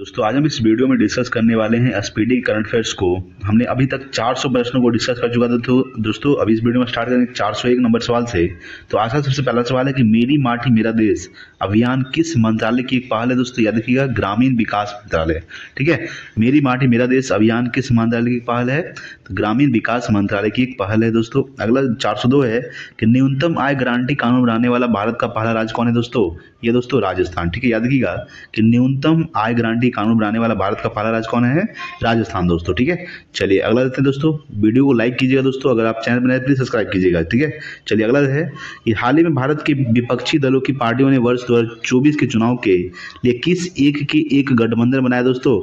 दोस्तों आज हम इस वीडियो में डिस्कस करने वाले हैं स्पीडी करंट अफेयर्स को। हमने अभी तक 400 प्रश्नों को डिस्कस कर चुका था। तो दोस्तों अभी इस वीडियो में स्टार्ट करेंगे 401 नंबर सवाल से। तो आज का सबसे पहला सवाल है कि मेरी माटी मेरा देश अभियान किस मंत्रालय की एक पहल है। दोस्तों याद रखिएगा, ग्रामीण विकास मंत्रालय। ठीक है, मेरी माटी मेरा देश अभियान किस मंत्रालय की पहल है, तो ग्रामीण विकास मंत्रालय की एक पहल है। दोस्तों अगला 402 है कि न्यूनतम आय गारंटी कानून बनाने वाला भारत का पहला राज्य कौन है। दोस्तों ये दोस्तों राजस्थान। ठीक है, याद रखिएगा कि न्यूनतम आय गारंटी कानून बनाने वाला भारत का पहला राज्य कौन है, राजस्थान। दोस्तों ठीक है, चलिए अगला देखते हैं। दोस्तों वीडियो को लाइक कीजिएगा दोस्तों, अगर आप चैनल पर नए प्लीज सब्सक्राइब कीजिएगा। ठीक है, चलिए अगला है कि हाल ही में भारत के विपक्षी दलों की पार्टियों ने वर्ष 2024 के चुनाव के लिए किस एक की एक गठबंधन बनाया। दोस्तों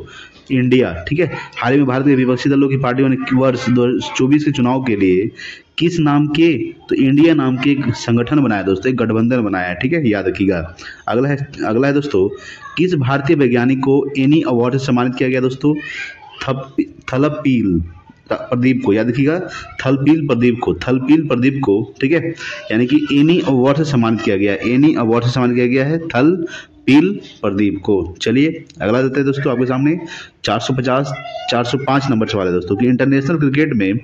इंडिया। ठीक है, हाल ही में भारत के विपक्षी दलों की पार्टियों ने वर्ष 2024 के चुनाव के लिए किस नाम के, तो इंडिया नाम के एक संगठन बनाया दोस्तों, एक गठबंधन बनाया है। ठीक है, याद रखिएगा। अगला है दोस्तों, किस भारतीय वैज्ञानिक को एनी अवार्ड से सम्मानित किया गया। दोस्तों थलपील प्रदीप को, याद रखिएगा, थलपील प्रदीप को। ठीक है, यानी कि एनी अवार्ड से सम्मानित किया गया, एनी अवार्ड से सम्मानित किया गया है थलपील प्रदीप को। चलिए अगला देते हैं दोस्तों आपके सामने 405 नंबर सवाल है दोस्तों कि इंटरनेशनल क्रिकेट में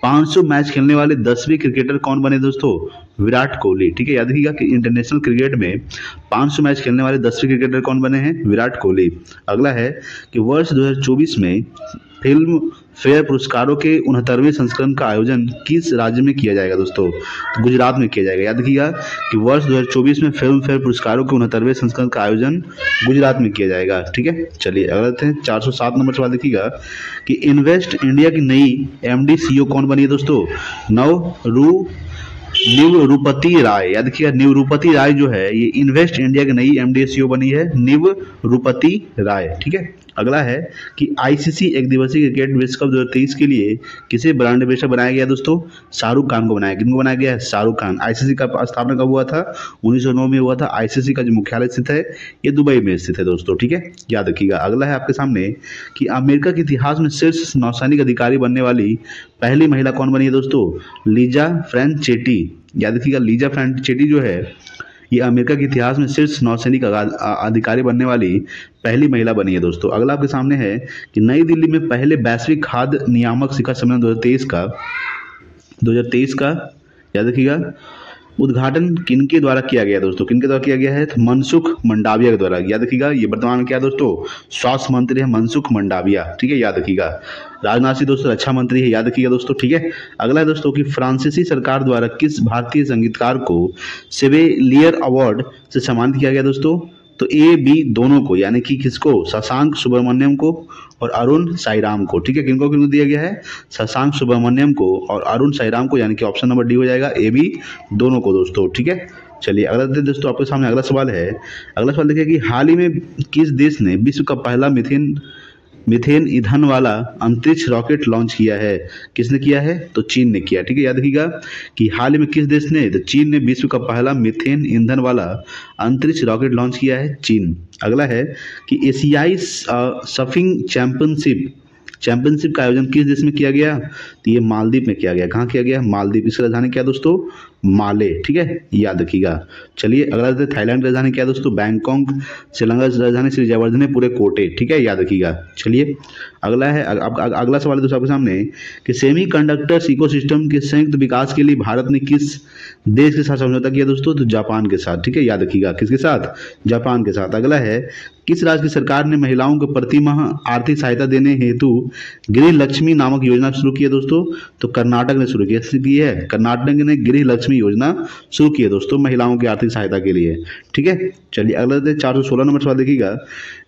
500 मैच खेलने वाले 10वें क्रिकेटर कौन बने। दोस्तों विराट कोहली। ठीक है, याद रखिएगा कि इंटरनेशनल क्रिकेट में 500 मैच खेलने वाले 10वें क्रिकेटर कौन बने हैं, विराट कोहली। अगला है कि वर्ष 2024 में फिल्म फेयर पुरस्कारों के 69वें संस्करण का आयोजन किस राज्य में किया जाएगा। दोस्तों तो गुजरात में किया जाएगा। याद रखिएगा कि वर्ष 2024 में फिल्म फेयर पुरस्कारों के 69वें संस्करण का आयोजन गुजरात में किया जाएगा। ठीक है, चलिए अगला देखते हैं 407 नंबर सवाल देखिएगा कि इन्वेस्ट इंडिया की नई MD CEO कौन बनी है। दोस्तों निवरूपति राय। याद रखिएगा, निवरूपति राय जो है ये इन्वेस्ट इंडिया की नई MD CEO बनी है, निवरूपति राय। ठीक है, अगला है कि ICC एक दिवसीय क्रिकेट विश्व कप 2023 के लिए किसे ब्रांड एम्बेसडर बनाया गया। दोस्तों शाहरुख खान को बनाया। किनको बनाया गया है, शाहरुख खान। ICC का स्थापना कब हुआ था, 1909 में हुआ था। ICC का जो मुख्यालय स्थित है ये दुबई में स्थित है। दोस्तों ठीक है, याद रखिएगा। अगला है आपके सामने कि अमेरिका के इतिहास में शीर्ष नौसैनिक अधिकारी बनने वाली पहली महिला कौन बनी है। दोस्तों लीजा फ्रैंचेटी। याद रखिएगा, लीजा फ्रैंचेटी जो है ये अमेरिका के इतिहास में शीर्ष नौसैनिक अधिकारी बनने वाली पहली महिला बनी है। दोस्तों अगला आपके सामने है कि नई दिल्ली में पहले वैश्विक खाद्य नियामक शिखर सम्मेलन 2023 का याद रखिएगा उद्घाटन किनके द्वारा किया गया। दोस्तों किनके द्वारा किया गया है, तो मनसुख मंडाविया के द्वारा। याद रखिएगा, ये वर्तमान में क्या है दोस्तों, स्वास्थ्य मंत्री है मनसुख मंडाविया। ठीक है, याद रखिएगा। राजनाथ सिंह दोस्तों रक्षा मंत्री है। याद रखिएगा दोस्तों। ठीक है, अगला है दोस्तों कि फ्रांसीसी सरकार द्वारा किस भारतीय संगीतकार को सेवेलियर अवार्ड से सम्मानित किया गया। दोस्तों तो AB दोनों को, यानी कि किसको, शशांक सुब्रमण्यम को और अरुण साईराम को। ठीक है, किनको दिया गया है, शशांक सुब्रमण्यम को और अरुण साईराम को, यानी कि ऑप्शन नंबर D हो जाएगा, AB दोनों को। दोस्तों ठीक है, चलिए अगला दोस्तों आपके सामने अगला सवाल है। अगला सवाल देखिए कि हाल ही में किस देश ने विश्व का पहला मीथेन ईंधन वाला अंतरिक्ष रॉकेट लॉन्च किया है। किसने किया है, तो चीन ने किया। ठीक है, याद रखिएगा कि हाल ही में किस देश ने, तो चीन ने विश्व का पहला मीथेन ईंधन वाला अंतरिक्ष रॉकेट लॉन्च किया है, चीन। अगला है कि एशियाई सर्फिंग चैंपियनशिप का आयोजन किस देश में किया गया, तो ये मालदीव में किया गया। कहाँ किया गया, मालदीव। इसकी राजधानी क्या दोस्तों, माले। ठीक है, याद रखिएगा। चलिए अगला थाईलैंड की राजधानी क्या दोस्तों, बैंकॉक। श्रीलंका की राजधानी श्री जयवर्धने कोटे। ठीक है, याद रखिएगा। चलिए अगला है अगला सवाल है दोस्तों आपके सामने कि सेमीकंडक्टर्स इकोसिस्टम के संयुक्त विकास के लिए भारत ने किस देश के साथ समझौता किया। दोस्तों तो जापान के साथ। ठीक है, याद रखिएगा, किसके साथ, जापान के साथ। अगला है किस राज्य की सरकार ने महिलाओं को प्रति माह आर्थिक सहायता देने हेतु गृह लक्ष्मी नामक योजना शुरू की है। दोस्तों तो कर्नाटक ने शुरू की है, कर्नाटक ने गृह लक्ष्मी योजना शुरू की है दोस्तों, महिलाओं की आर्थिक सहायता के लिए। ठीक है, चलिए अगला 416 नंबर सवाल देखिएगा।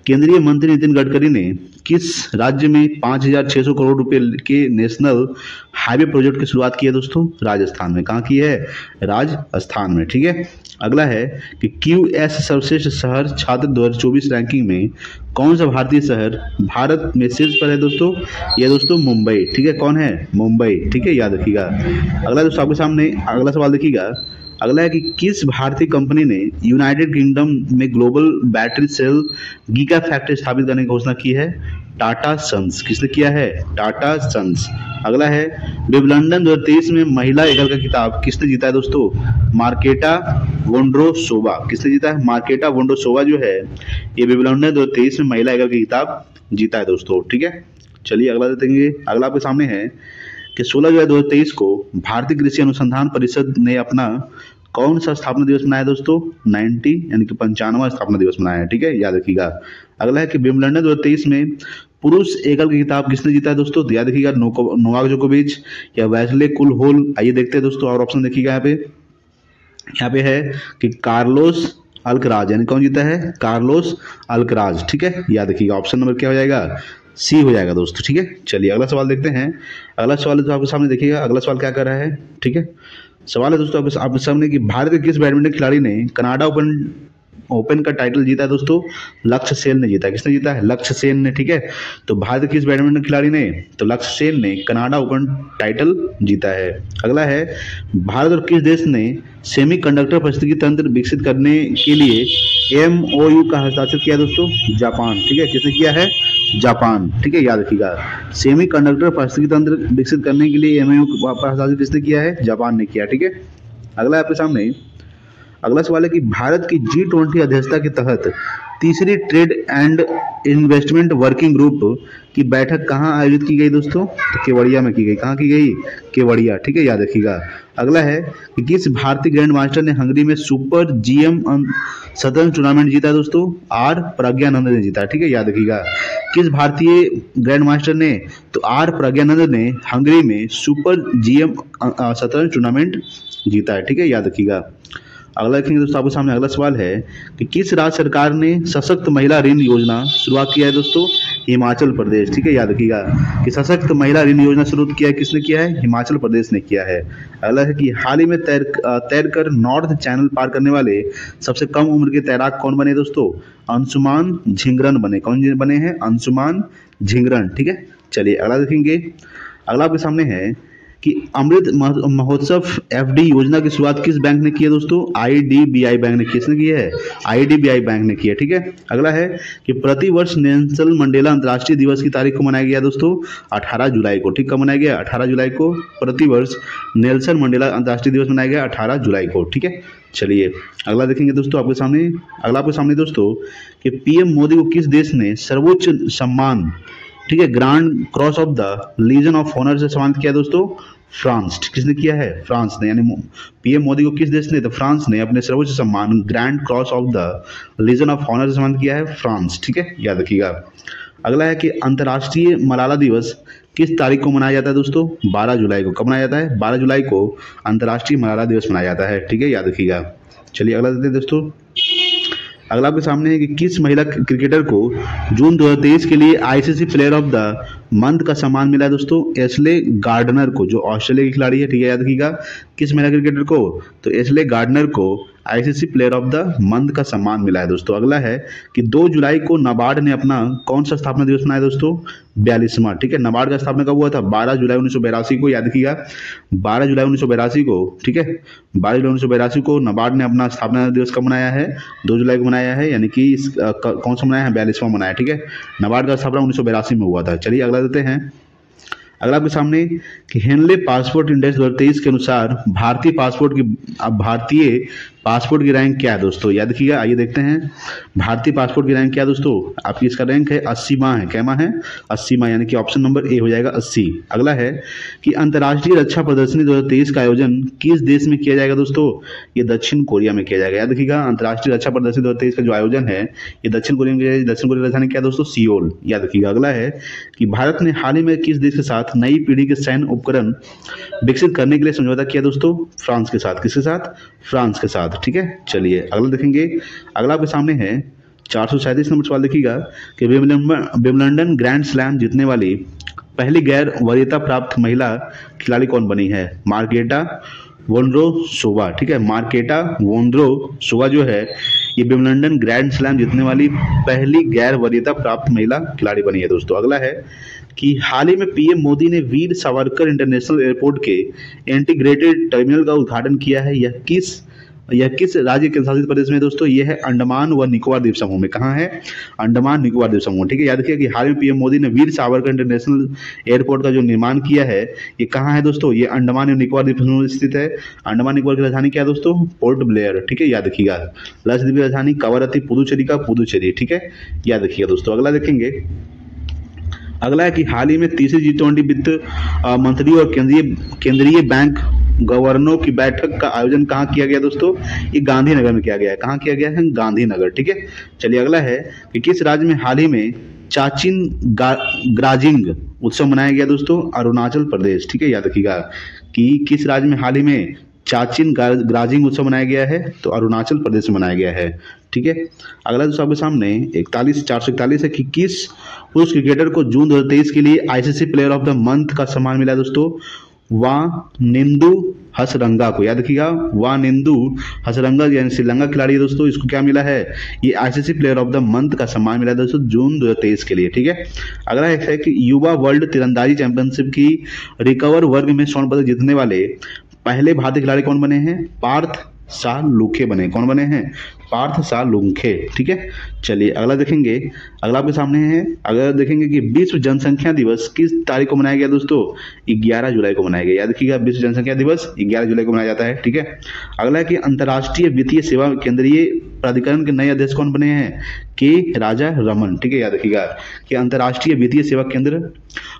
केंद्रीय मंत्री नितिन गडकरी ने किस राज्य में 5600 करोड़ रुपए के नेशनल हाईवे प्रोजेक्ट की शुरुआत की है। दोस्तों राजस्थान में। कहाँ की है, राजस्थान में। ठीक है, अगला है कि QS सर्वश्रेष्ठ शहर छात्र 2024 रैंकिंग में कौन सा भारतीय शहर भारत में शीर्ष पर है। दोस्तों ये दोस्तों मुंबई। ठीक है, कौन है, मुंबई। ठीक है, याद रखिएगा। अगला दोस्तों आपके सामने अगला सवाल देखिएगा। अगला है कि किस भारतीय कंपनी ने यूनाइटेड किंगडम में global battery cell giga factory स्थापित करने की घोषणा की है? टाटा सन्स। किसने किया है? टाटा सन्स। अगला है विंबलडन 2023 में महिला एकल का खिताब किसने जीता है दोस्तों? Marketa Vondrousova. किसने जीता है? मार्केटा वोंड्रोसोवा जो है ये विंबलडन 2023 में महिला एकल का खिताब जीता है दोस्तों। ठीक है, चलिए अगला देखेंगे। अगला आपके सामने है कि 16 जुलाई 2023 को भारतीय कृषि अनुसंधान परिषद ने अपना कौन सा स्थापना दिवस मनाया दोस्तों? 90 यानी कि 95वां स्थापना दिवस मनाया है। ठीक है, याद रखिएगा। अगला है कि विंबलडन 2023 में पुरुष एकल की खिताब किसने जीता है दोस्तों? याद रखिएगा, नोवाक जोकोविच या वेस्ले कुलहोल। आइए देखते हैं दोस्तों और ऑप्शन देखिएगा। यहाँ पे है कि कार्लोस अल्कराज, यानी कौन जीता है? Carlos Alcaraz. ठीक है, याद रखिएगा। ऑप्शन नंबर क्या हो जाएगा? सी हो जाएगा दोस्तों। ठीक है, चलिए अगला सवाल देखते हैं। अगला सवाल तो आपके सामने देखिएगा। अगला सवाल क्या कर रहा है? ठीक है, सवाल है दोस्तों आपके सामने कि भारत के किस बैडमिंटन खिलाड़ी ने कनाडा ओपन का टाइटल जीता है दोस्तों? लक्ष्य सेन ने जीता है। किसने जीता है? लक्ष्य सेन ने। ठीक है, तो भारत के किस बैडमिंटन खिलाड़ी ने? तो लक्ष्य सेन ने कनाडा ओपन टाइटल जीता है। अगला है भारत और किस देश ने सेमीकंडक्टर पारिस्थितिकी तंत्र विकसित करने के लिए MOU का हस्ताक्षर किया दोस्तों? जापान। ठीक है, किसने किया है? जापान। ठीक है, याद रखिएगा। सेमीकंडक्टर पारिस्थितिकी तंत्र विकसित करने के लिए MOU पर हस्ताक्षर किसने किया है? जापान ने किया। ठीक है, अगला आपके सामने अगला सवाल है कि भारत की G20 अध्यक्षता के तहत तीसरी trade and investment working group की बैठक कहाँ आयोजित की गई दोस्तों? तो केवड़िया में की गई। कहाँ की गई? केवड़िया। ठीक है, याद रखिएगा। अगला है कि किस भारतीय ग्रैंड मास्टर ने हंगरी में सुपर GM शतरंज टूर्नामेंट जीता है दोस्तों? R प्रज्ञानंद ने जीता। ठीक है, याद रखिएगा। किस भारतीय ग्रैंड मास्टर ने? तो R प्रज्ञानंद ने हंगरी में सुपर GM शतरंज टूर्नामेंट जीता है। ठीक है, याद रखिएगा। अगला देखेंगे दोस्तों आपके सामने अगला सवाल है कि किस राज्य सरकार ने सशक्त महिला ऋण योजना शुरुआत किया है दोस्तों? हिमाचल प्रदेश। ठीक है, याद रखिएगा कि सशक्त महिला ऋण योजना शुरू किया है किसने किया है? हिमाचल प्रदेश ने किया है। अगला है कि हाल ही में तैरकर नॉर्थ चैनल पार करने वाले सबसे कम उम्र के तैराक कौन बने दोस्तों? अंशुमान झिंगरन बने। कौन बने हैं? अंशुमान झिंगरन। ठीक है, चलिए अगला देखेंगे। अगला आपके सामने है कि अमृत महोत्सव FD योजना की शुरुआत किस बैंक ने की है दोस्तों? IDBI बैंक ने। किसने की है? IDBI बैंक ने की है। ठीक है, अगला है कि प्रति वर्ष नेल्सन मंडेला अंतर्राष्ट्रीय दिवस की तारीख को मनाया गया दोस्तों? 18 जुलाई को। ठीक, कब मनाया गया? 18 जुलाई को प्रति वर्ष नेल्सन मंडेला अंतर्राष्ट्रीय दिवस मनाया गया 18 जुलाई को। ठीक है, चलिए अगला देखेंगे दोस्तों आपके सामने। अगला आपके सामने दोस्तों कि PM मोदी को किस देश ने सर्वोच्च सम्मान, ठीक है, Grand Cross of the Legion of Honour से सम्मानित किया दोस्तों? फ्रांस। किसने किया है? फ्रांस ने। यानी PM मोदी को किस देश ने? तो फ्रांस ने अपने सर्वोच्च सम्मान Grand Cross of the Legion of Honour से सम्मानित किया है फ्रांस। ठीक है, याद रखिएगा। अगला है कि अंतर्राष्ट्रीय मलाला दिवस किस तारीख को मनाया जाता है दोस्तों? 12 जुलाई को। कब मनाया जाता है? 12 जुलाई को अंतर्राष्ट्रीय मलाला दिवस मनाया जाता है। ठीक है, याद रखिएगा। चलिए अगला देखते हैं दोस्तों। अगला आपके सामने है कि किस महिला क्रिकेटर को जून 2023 के लिए ICC player of the month का सम्मान मिला है दोस्तों? एशले गार्डनर को, जो ऑस्ट्रेलिया की खिलाड़ी है। ठीक है, याद रखिएगा। किस महिला क्रिकेटर को? तो एशले गार्डनर को ICC player of the month का सम्मान मिला है दोस्तों। अगला है कि 2 जुलाई को नाबार्ड ने अपना कौन सा स्थापना दिवस मनाया दोस्तों? 42वां। ठीक है, नाबार्ड का स्थापना कब हुआ था? 12 जुलाई 1982 को। याद रखिएगा, 12 जुलाई 1982 को। ठीक है, 12 जुलाई 1982 को नाबार्ड ने अपना स्थापना दिवस कब मनाया है? 2 जुलाई को मनाया है, यानी कि कौन सा मनाया है? 42वां मनाया। ठीक है, नाबार्ड का स्थापना 1982 में हुआ था। चलिए अगला देते हैं। अगला आपके सामने कि हेनले पासपोर्ट इंडेक्स 2023 के अनुसार भारतीय पासपोर्ट की रैंक क्या है दोस्तों? याद रखिएगा। आइए देखते हैं भारतीय पासपोर्ट की रैंक क्या है दोस्तों? आपकी इसका रैंक है 80वां है। क्या है? 80वां, यानी कि ऑप्शन नंबर ए हो जाएगा 80। अगला है कि अंतर्राष्ट्रीय रक्षा प्रदर्शनी 2023 का आयोजन किस देश में किया जाएगा दोस्तों? ये दक्षिण कोरिया में किया जाएगा। याद रखिएगा, अंतर्राष्ट्रीय रक्षा प्रदर्शनी 2023 का जो आयोजन है ये दक्षिण कोरिया में किया जाएगा। दक्षिण कोरिया राजधानी क्या है दोस्तों? सियोल। याद रखिएगा। अगला है कि भारत ने हाल ही में किस देश के साथ नई पीढ़ी के सैन्य उपकरण विकसित करने के लिए समझौता किया दोस्तों? फ्रांस के साथ। किसके साथ? फ्रांस के साथ। ठीक है, चलिए अगला देखेंगे। अगला आपके सामने है 437 नंबर सवाल। देखिएगा कि विंबलडन ग्रैंड स्लैम जीतने वाली पहली गैर वरीयता प्राप्त महिला खिलाड़ी कौन बनी है? Marketa Vondrousova. ठीक है, मार्केटा वोंड्रोसोवा जो है ये विंबलडन ग्रैंड स्लैम जीतने वाली पहली गैर वरीयता प्राप्त महिला खिलाड़ी बनी है दोस्तों। अगला है कि हाल ही में पीएम मोदी ने वीर सावरकर इंटरनेशनल एयरपोर्ट के इंटीग्रेटेड टर्मिनल का उद्घाटन किया है। यह किस राज्य के शासित प्रदेश में दोस्तों? ये है अंडमान व निकोबार द्वीप समूह में। कहाँ है? अंडमान निकोबार द्वीप समूह। ठीक है, याद रखिए कि हाल में पीएम मोदी ने वीर सावरकर इंटरनेशनल एयरपोर्ट का जो निर्माण किया है, ये कहाँ है दोस्तों? ये अंडमान एवं निकोबार द्वीप समूह में स्थित है। अंडमान निकोबार की राजधानी क्या है दोस्तों? Port Blair. ठीक है, याद रखिएगा। लक्षद्वीप की राजधानी कवरत्ती, पुदुचेरी का पुदुचेरी। ठीक है, याद रखिएगा दोस्तों। अगला देखेंगे, अगला है कि हाल ही में तीसरी G20 वित्त मंत्री और केंद्रीय बैंक गवर्नरों की बैठक का आयोजन कहाँ किया गया दोस्तों? ये गांधीनगर में किया गया है। कहाँ किया गया है? गांधीनगर। ठीक है, चलिए अगला है कि किस राज्य में हाल ही में चाचिन ग्राजिंग उत्सव मनाया गया दोस्तों? अरुणाचल प्रदेश। ठीक है, याद रखिएगा कि किस राज्य में हाल ही में चाचिन ग्राजिंग उत्सव मनाया गया है? तो अरुणाचल प्रदेश में मनाया गया है। ठीक है, अगला दोस्तों आपके सामने 441 है कि किस पुरुष क्रिकेटर को जून 2023 के लिए ICC player of the month का सम्मान मिला दोस्तों? वानिंदु हसरंगा को। याद रखिएगा, वानिंदु हसरंगा यानी श्रीलंका खिलाड़ी है दोस्तों। इसको क्या मिला है? ये ICC player of the month का सम्मान मिला है दोस्तों जून 2023 के लिए। ठीक है, अगला है कि युवा वर्ल्ड तीरंदाजी चैंपियनशिप की रिकवर वर्ग में स्वर्ण पदक जीतने वाले पहले भारतीय खिलाड़ी कौन बने हैं? पार्थ सालुखे बने। कौन बने हैं? पार्थ सालुखे। ठीक है, चलिए अगला देखेंगे। अगला आपके सामने है, अगर देखेंगे कि विश्व जनसंख्या दिवस किस तारीख को मनाया गया दोस्तों? 11 जुलाई को मनाया गया। याद रखिएगा, विश्व जनसंख्या दिवस 11 जुलाई को मनाया जाता है। ठीक है, अगला है कि अंतर्राष्ट्रीय वित्तीय सेवा केंद्रीय प्राधिकरण के नए अध्यक्ष कौन बने हैं? के राजा रमन। ठीक है, याद रखिएगा कि अंतर्राष्ट्रीय वित्तीय सेवा केंद्र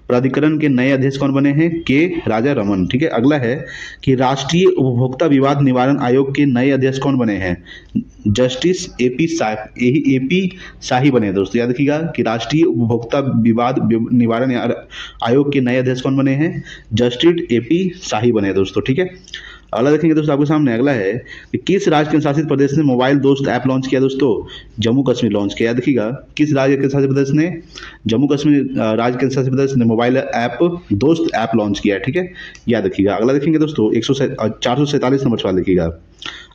प्राधिकरण के नए अध्यक्ष कौन बने हैं? के राजा रमन। ठीक है, अगला है कि राष्ट्रीय उपभोक्ता विवाद निवारण आयोग के नए अध्यक्ष कौन बने हैं? जस्टिस एपी शाही बने दोस्तों। याद रखिएगा कि राष्ट्रीय उपभोक्ता विवाद निवारण आयोग के नए अध्यक्ष कौन बने हैं? जस्टिस एपी शाही बने दोस्तों। ठीक है, अगला देखेंगे दोस्तों आपके सामने। अगला है कि किस राज्य के शासित प्रदेश ने मोबाइल दोस्त ऐप लॉन्च किया दोस्तों? जम्मू कश्मीर लॉन्च किया। याद रखिएगा, किस राज्य के शासित प्रदेश ने? जम्मू कश्मीर राज्य के शासित प्रदेश ने मोबाइल ऐप दोस्त ऐप लॉन्च किया है। ठीक है, याद रखिएगा। अगला देखेंगे दोस्तों 447 नंबर सवाल देखिएगा।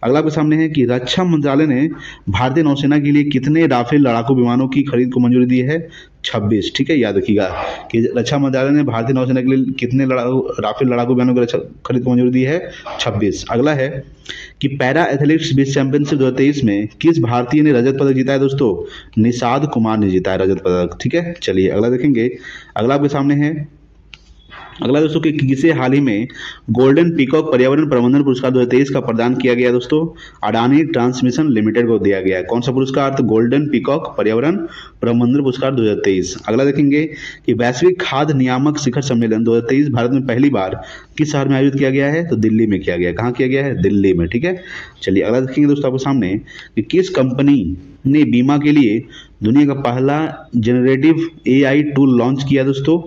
अगला आपके सामने है कि रक्षा मंत्रालय ने भारतीय नौसेना के लिए कितने राफेल लड़ाकू विमानों की खरीद को मंजूरी दी है? 26। ठीक है, याद रखिएगा कि रक्षा मंत्रालय ने भारतीय नौसेना के लिए कितने राफेल लड़ाकू विमानों की खरीद को मंजूरी दी है? 26। अगला है कि पैरा एथलेटिक्स विश्व चैंपियनशिप 2023 में किस भारतीय ने रजत पदक जीता है दोस्तों? निषाद कुमार ने जीता है रजत पदक। ठीक है, चलिए अगला देखेंगे। अगला आपके सामने है, अगला दोस्तों कि किसे हाल ही में गोल्डन पीकॉक पर्यावरण प्रबंधन पुरस्कार 2023 का प्रदान किया गया दोस्तों? अडानी ट्रांसमिशन लिमिटेड को दिया गया है। कौन सा पुरस्कार? तो गोल्डन पीकॉक पर्यावरण प्रबंधन पुरस्कार 2023। अगला देखेंगे कि वैश्विक खाद्य नियामक शिखर सम्मेलन 2023 भारत में पहली बार किस शहर में आयोजित किया गया है? तो दिल्ली में किया गया है। कहाँ किया गया है? दिल्ली में। ठीक है, चलिए अगला देखेंगे दोस्तों आपके सामने कि किस कंपनी ने बीमा के लिए दुनिया का पहला जनरेटिव AI टूल लॉन्च किया दोस्तों?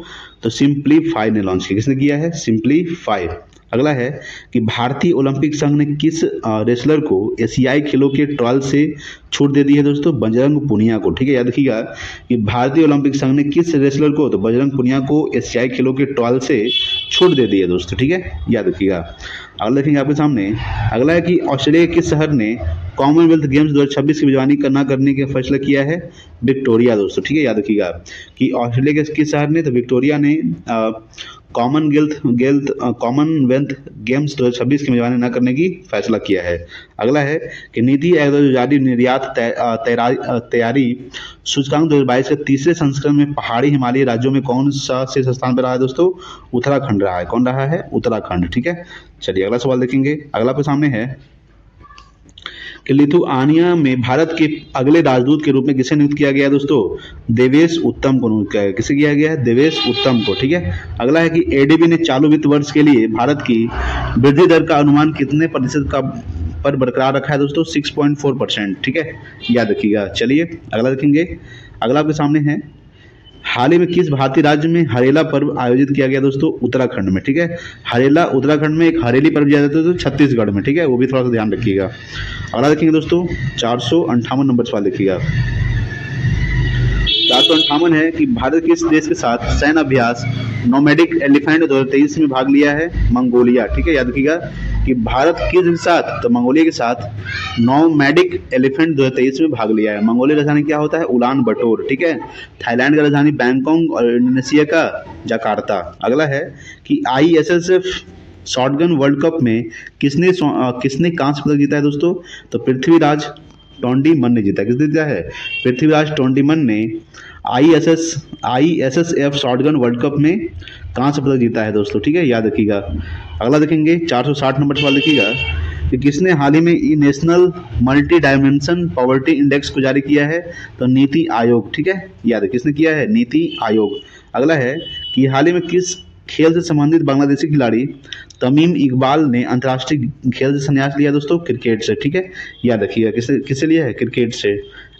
तो सिंप्लीफाई ने लॉन्च किया। किसने किया है? सिंप्लीफाई। अगला है कि भारतीय ओलंपिक संघ ने किस रेसलर को एशियाई खेलों के ट्रायल से छूट दे दी है दोस्तों? बजरंग पुनिया को। ठीक है, याद रखिएगा कि भारतीय ओलंपिक संघ ने किस रेसलर को? तो बजरंग पुनिया को एशियाई खेलों के ट्रायल से छूट दे दी है दोस्तों। ठीक है, याद रखिएगा। अगला देखेंगे आपके सामने। अगला है कि ऑस्ट्रेलिया के किस शहर ने कॉमनवेल्थ गेम्स 2026 की मेजबानी न करने का फैसला किया है? विक्टोरिया दोस्तों। ठीक है, याद रखिएगा कि ऑस्ट्रेलिया के किस शहर ने? तो विक्टोरिया ने कॉमनवेल्थ गेम्स 2026 की मेजबानी न करने की फैसला किया है। अगला है कि नीति आयोग जारी निर्यात तैयारी सूचकांक 2022 के तीसरे संस्करण में पहाड़ी हिमालयी राज्यों में कौन सा शीर्ष स्थान पर रहा है दोस्तों? उत्तराखंड रहा है। कौन रहा है? उत्तराखंड। ठीक है, चलिए अगला सवाल देखेंगे। अगला आपके सामने है कि लिथुआनिया में भारत के अगले राजदूत के रूप में किसे नियुक्त किया गया है दोस्तों? देवेश उत्तम को नियुक्त किया गया। किसे किया गया है? देवेश उत्तम को। ठीक है, अगला है कि एडीबी ने चालू वित्त वर्ष के लिए भारत की वृद्धि दर का अनुमान कितने प्रतिशत का पर बरकरार रखा है दोस्तों? 6.4%। ठीक है, याद रखिएगा। चलिए अगला देखेंगे। अगला आपके सामने है, हाल ही में किस भारतीय राज्य में हरेला पर्व आयोजित किया गया दोस्तों? उत्तराखंड में। ठीक है, हरेला उत्तराखंड में। एक हरेली पर्व किया जाता है तो छत्तीसगढ़ में। ठीक है, वो भी थोड़ा सा ध्यान रखिएगा। अगला देखेंगे दोस्तों 458 नंबर सवाल देखिएगा। 458 है कि भारत किस देश के साथ सैन्य अभ्यास नोमैडिक एलिफेंट 2023 में भाग लिया है? मंगोलिया। ठीक है, याद रखिएगा कि भारत किस देश के साथ, तो मंगोलिया के साथ नोमैडिक एलिफेंट 2023 में भाग लिया है। मंगोलिया राजधानी क्या होता है, उलान बटोर, ठीक है। थाईलैंड का राजधानी बैंकॉक और इंडोनेशिया का जकार्ता। अगला है कि ISSF शॉटगन वर्ल्ड कप में किसने कांस्य पदक जीता है दोस्तों, तो पृथ्वीराज टोंडीमन ने जीता। किसने जीता है, पृथ्वीराज टोंडीमन ने ISSF शॉटगन वर्ल्ड कप में कांस्य पदक जीता है दोस्तों, ठीक है, याद रखिएगा। अगला देखेंगे 460 नंबर सवाल देखिएगा कि किसने हाल ही में national multi dimension poverty index को जारी किया है, तो नीति आयोग, ठीक है, याद है किसने किया है, नीति आयोग। अगला है कि हाल ही में किस खेल से संबंधित बांग्लादेशी खिलाड़ी तमीम इकबाल ने अंतर्राष्ट्रीय खेल से संन्यास लिया दोस्तों, क्रिकेट से, ठीक है, याद रखिएगा किससे लिया है, क्रिकेट से।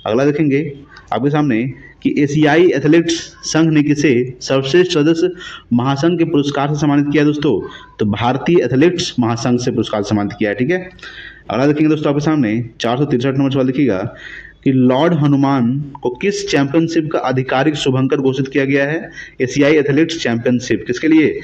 अगला देखेंगे आपके सामने कि एशियाई एथलेटिक्स संघ ने किसे सर्वश्रेष्ठ सदस्य महासंघ के पुरस्कार से सम्मानित किया दोस्तों, तो भारतीय एथलेटिक्स महासंघ से पुरस्कार सम्मानित किया है, ठीक है। अगला देखेंगे दोस्तों आपके सामने 463 नंबर सवाल देखिएगा कि लॉर्ड हनुमान को किस चैंपियनशिप का आधिकारिक शुभंकर घोषित किया गया है, एशियाई एथलेटिक्स चैंपियनशिप, किसके लिए,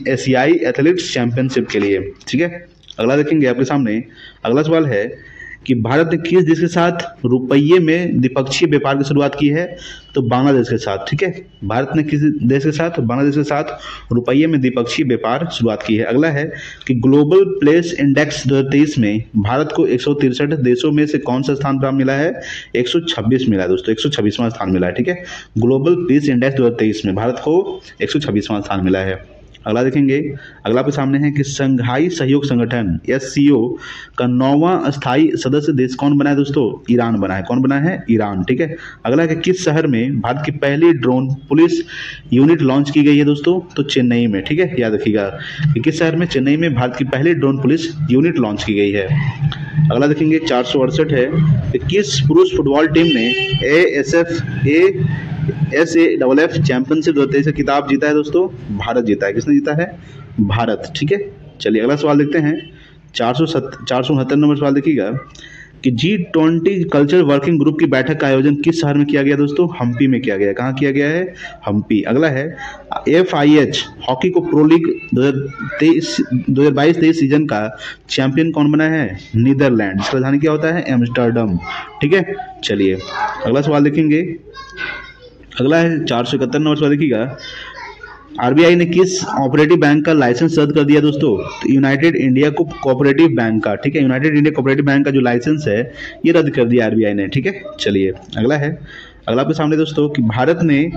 एशियाई एथलेटिक्स चैंपियनशिप के लिए, ठीक है। अगला देखेंगे आपके सामने अगला सवाल है कि भारत ने किस देश के साथ रुपये में द्विपक्षीय व्यापार की शुरुआत की है, तो बांग्लादेश के साथ, ठीक है। भारत ने किस देश के साथ, बांग्लादेश के साथ रुपये में द्विपक्षीय व्यापार शुरुआत की है। अगला है कि ग्लोबल प्लेस इंडेक्स 2023 में भारत को 163 देशों में से कौन सा स्थान प्राप्त मिला है, 126 मिला है दोस्तों, 126वां स्थान मिला है, ठीक है। ग्लोबल पीस इंडेक्स 2023 में भारत को 126वां स्थान मिला है। अगला देखेंगे, अगला आपके सामने है कि संघाई सहयोग संगठन SCO का 9वां स्थायी सदस्य देश कौन बना है दोस्तों, ईरान बना है। कौन बना है, ईरान, ठीक है। अगला है कि किस शहर में भारत की पहली ड्रोन पुलिस यूनिट लॉन्च की गई है दोस्तों, तो चेन्नई में, ठीक है, याद रखिएगा कि किस शहर में, चेन्नई में भारत की पहली ड्रोन पुलिस यूनिट लॉन्च की गई है। अगला देखेंगे 468 है कि किस पुरुष फुटबॉल टीम ने SAFF चैंपियनशिप 2023 का खिताब जीता है दोस्तों, भारत जीता है। किसने जीता है, भारत, ठीक है। चलिए अगला सवाल देखते हैं 469 नंबर सवाल देखिएगा कि G20 कल्चर वर्किंग ग्रुप की बैठक का आयोजन किस शहर में किया गया दोस्तों, हम्पी में किया गया। कहाँ किया गया है, हम्पी। अगला है FIH हॉकी को प्रो लीग 2022-23 सीजन का चैंपियन कौन बना है, नीदरलैंड। इसका राजधानी क्या होता है, एम्स्टर्डम, ठीक है। चलिए अगला सवाल देखेंगे, अगला है 471 नंबर सवाल देखिएगा RBI ने किस ऑपरेटिव बैंक का लाइसेंस रद्द कर दिया दोस्तों, तो यूनाइटेड इंडिया को कोऑपरेटिव बैंक का, ठीक है, यूनाइटेड इंडिया कोऑपरेटिव बैंक का जो लाइसेंस है ये रद्द कर दिया RBI ने, ठीक है। चलिए अगला है, अगला आपके सामने दोस्तों कि भारत ने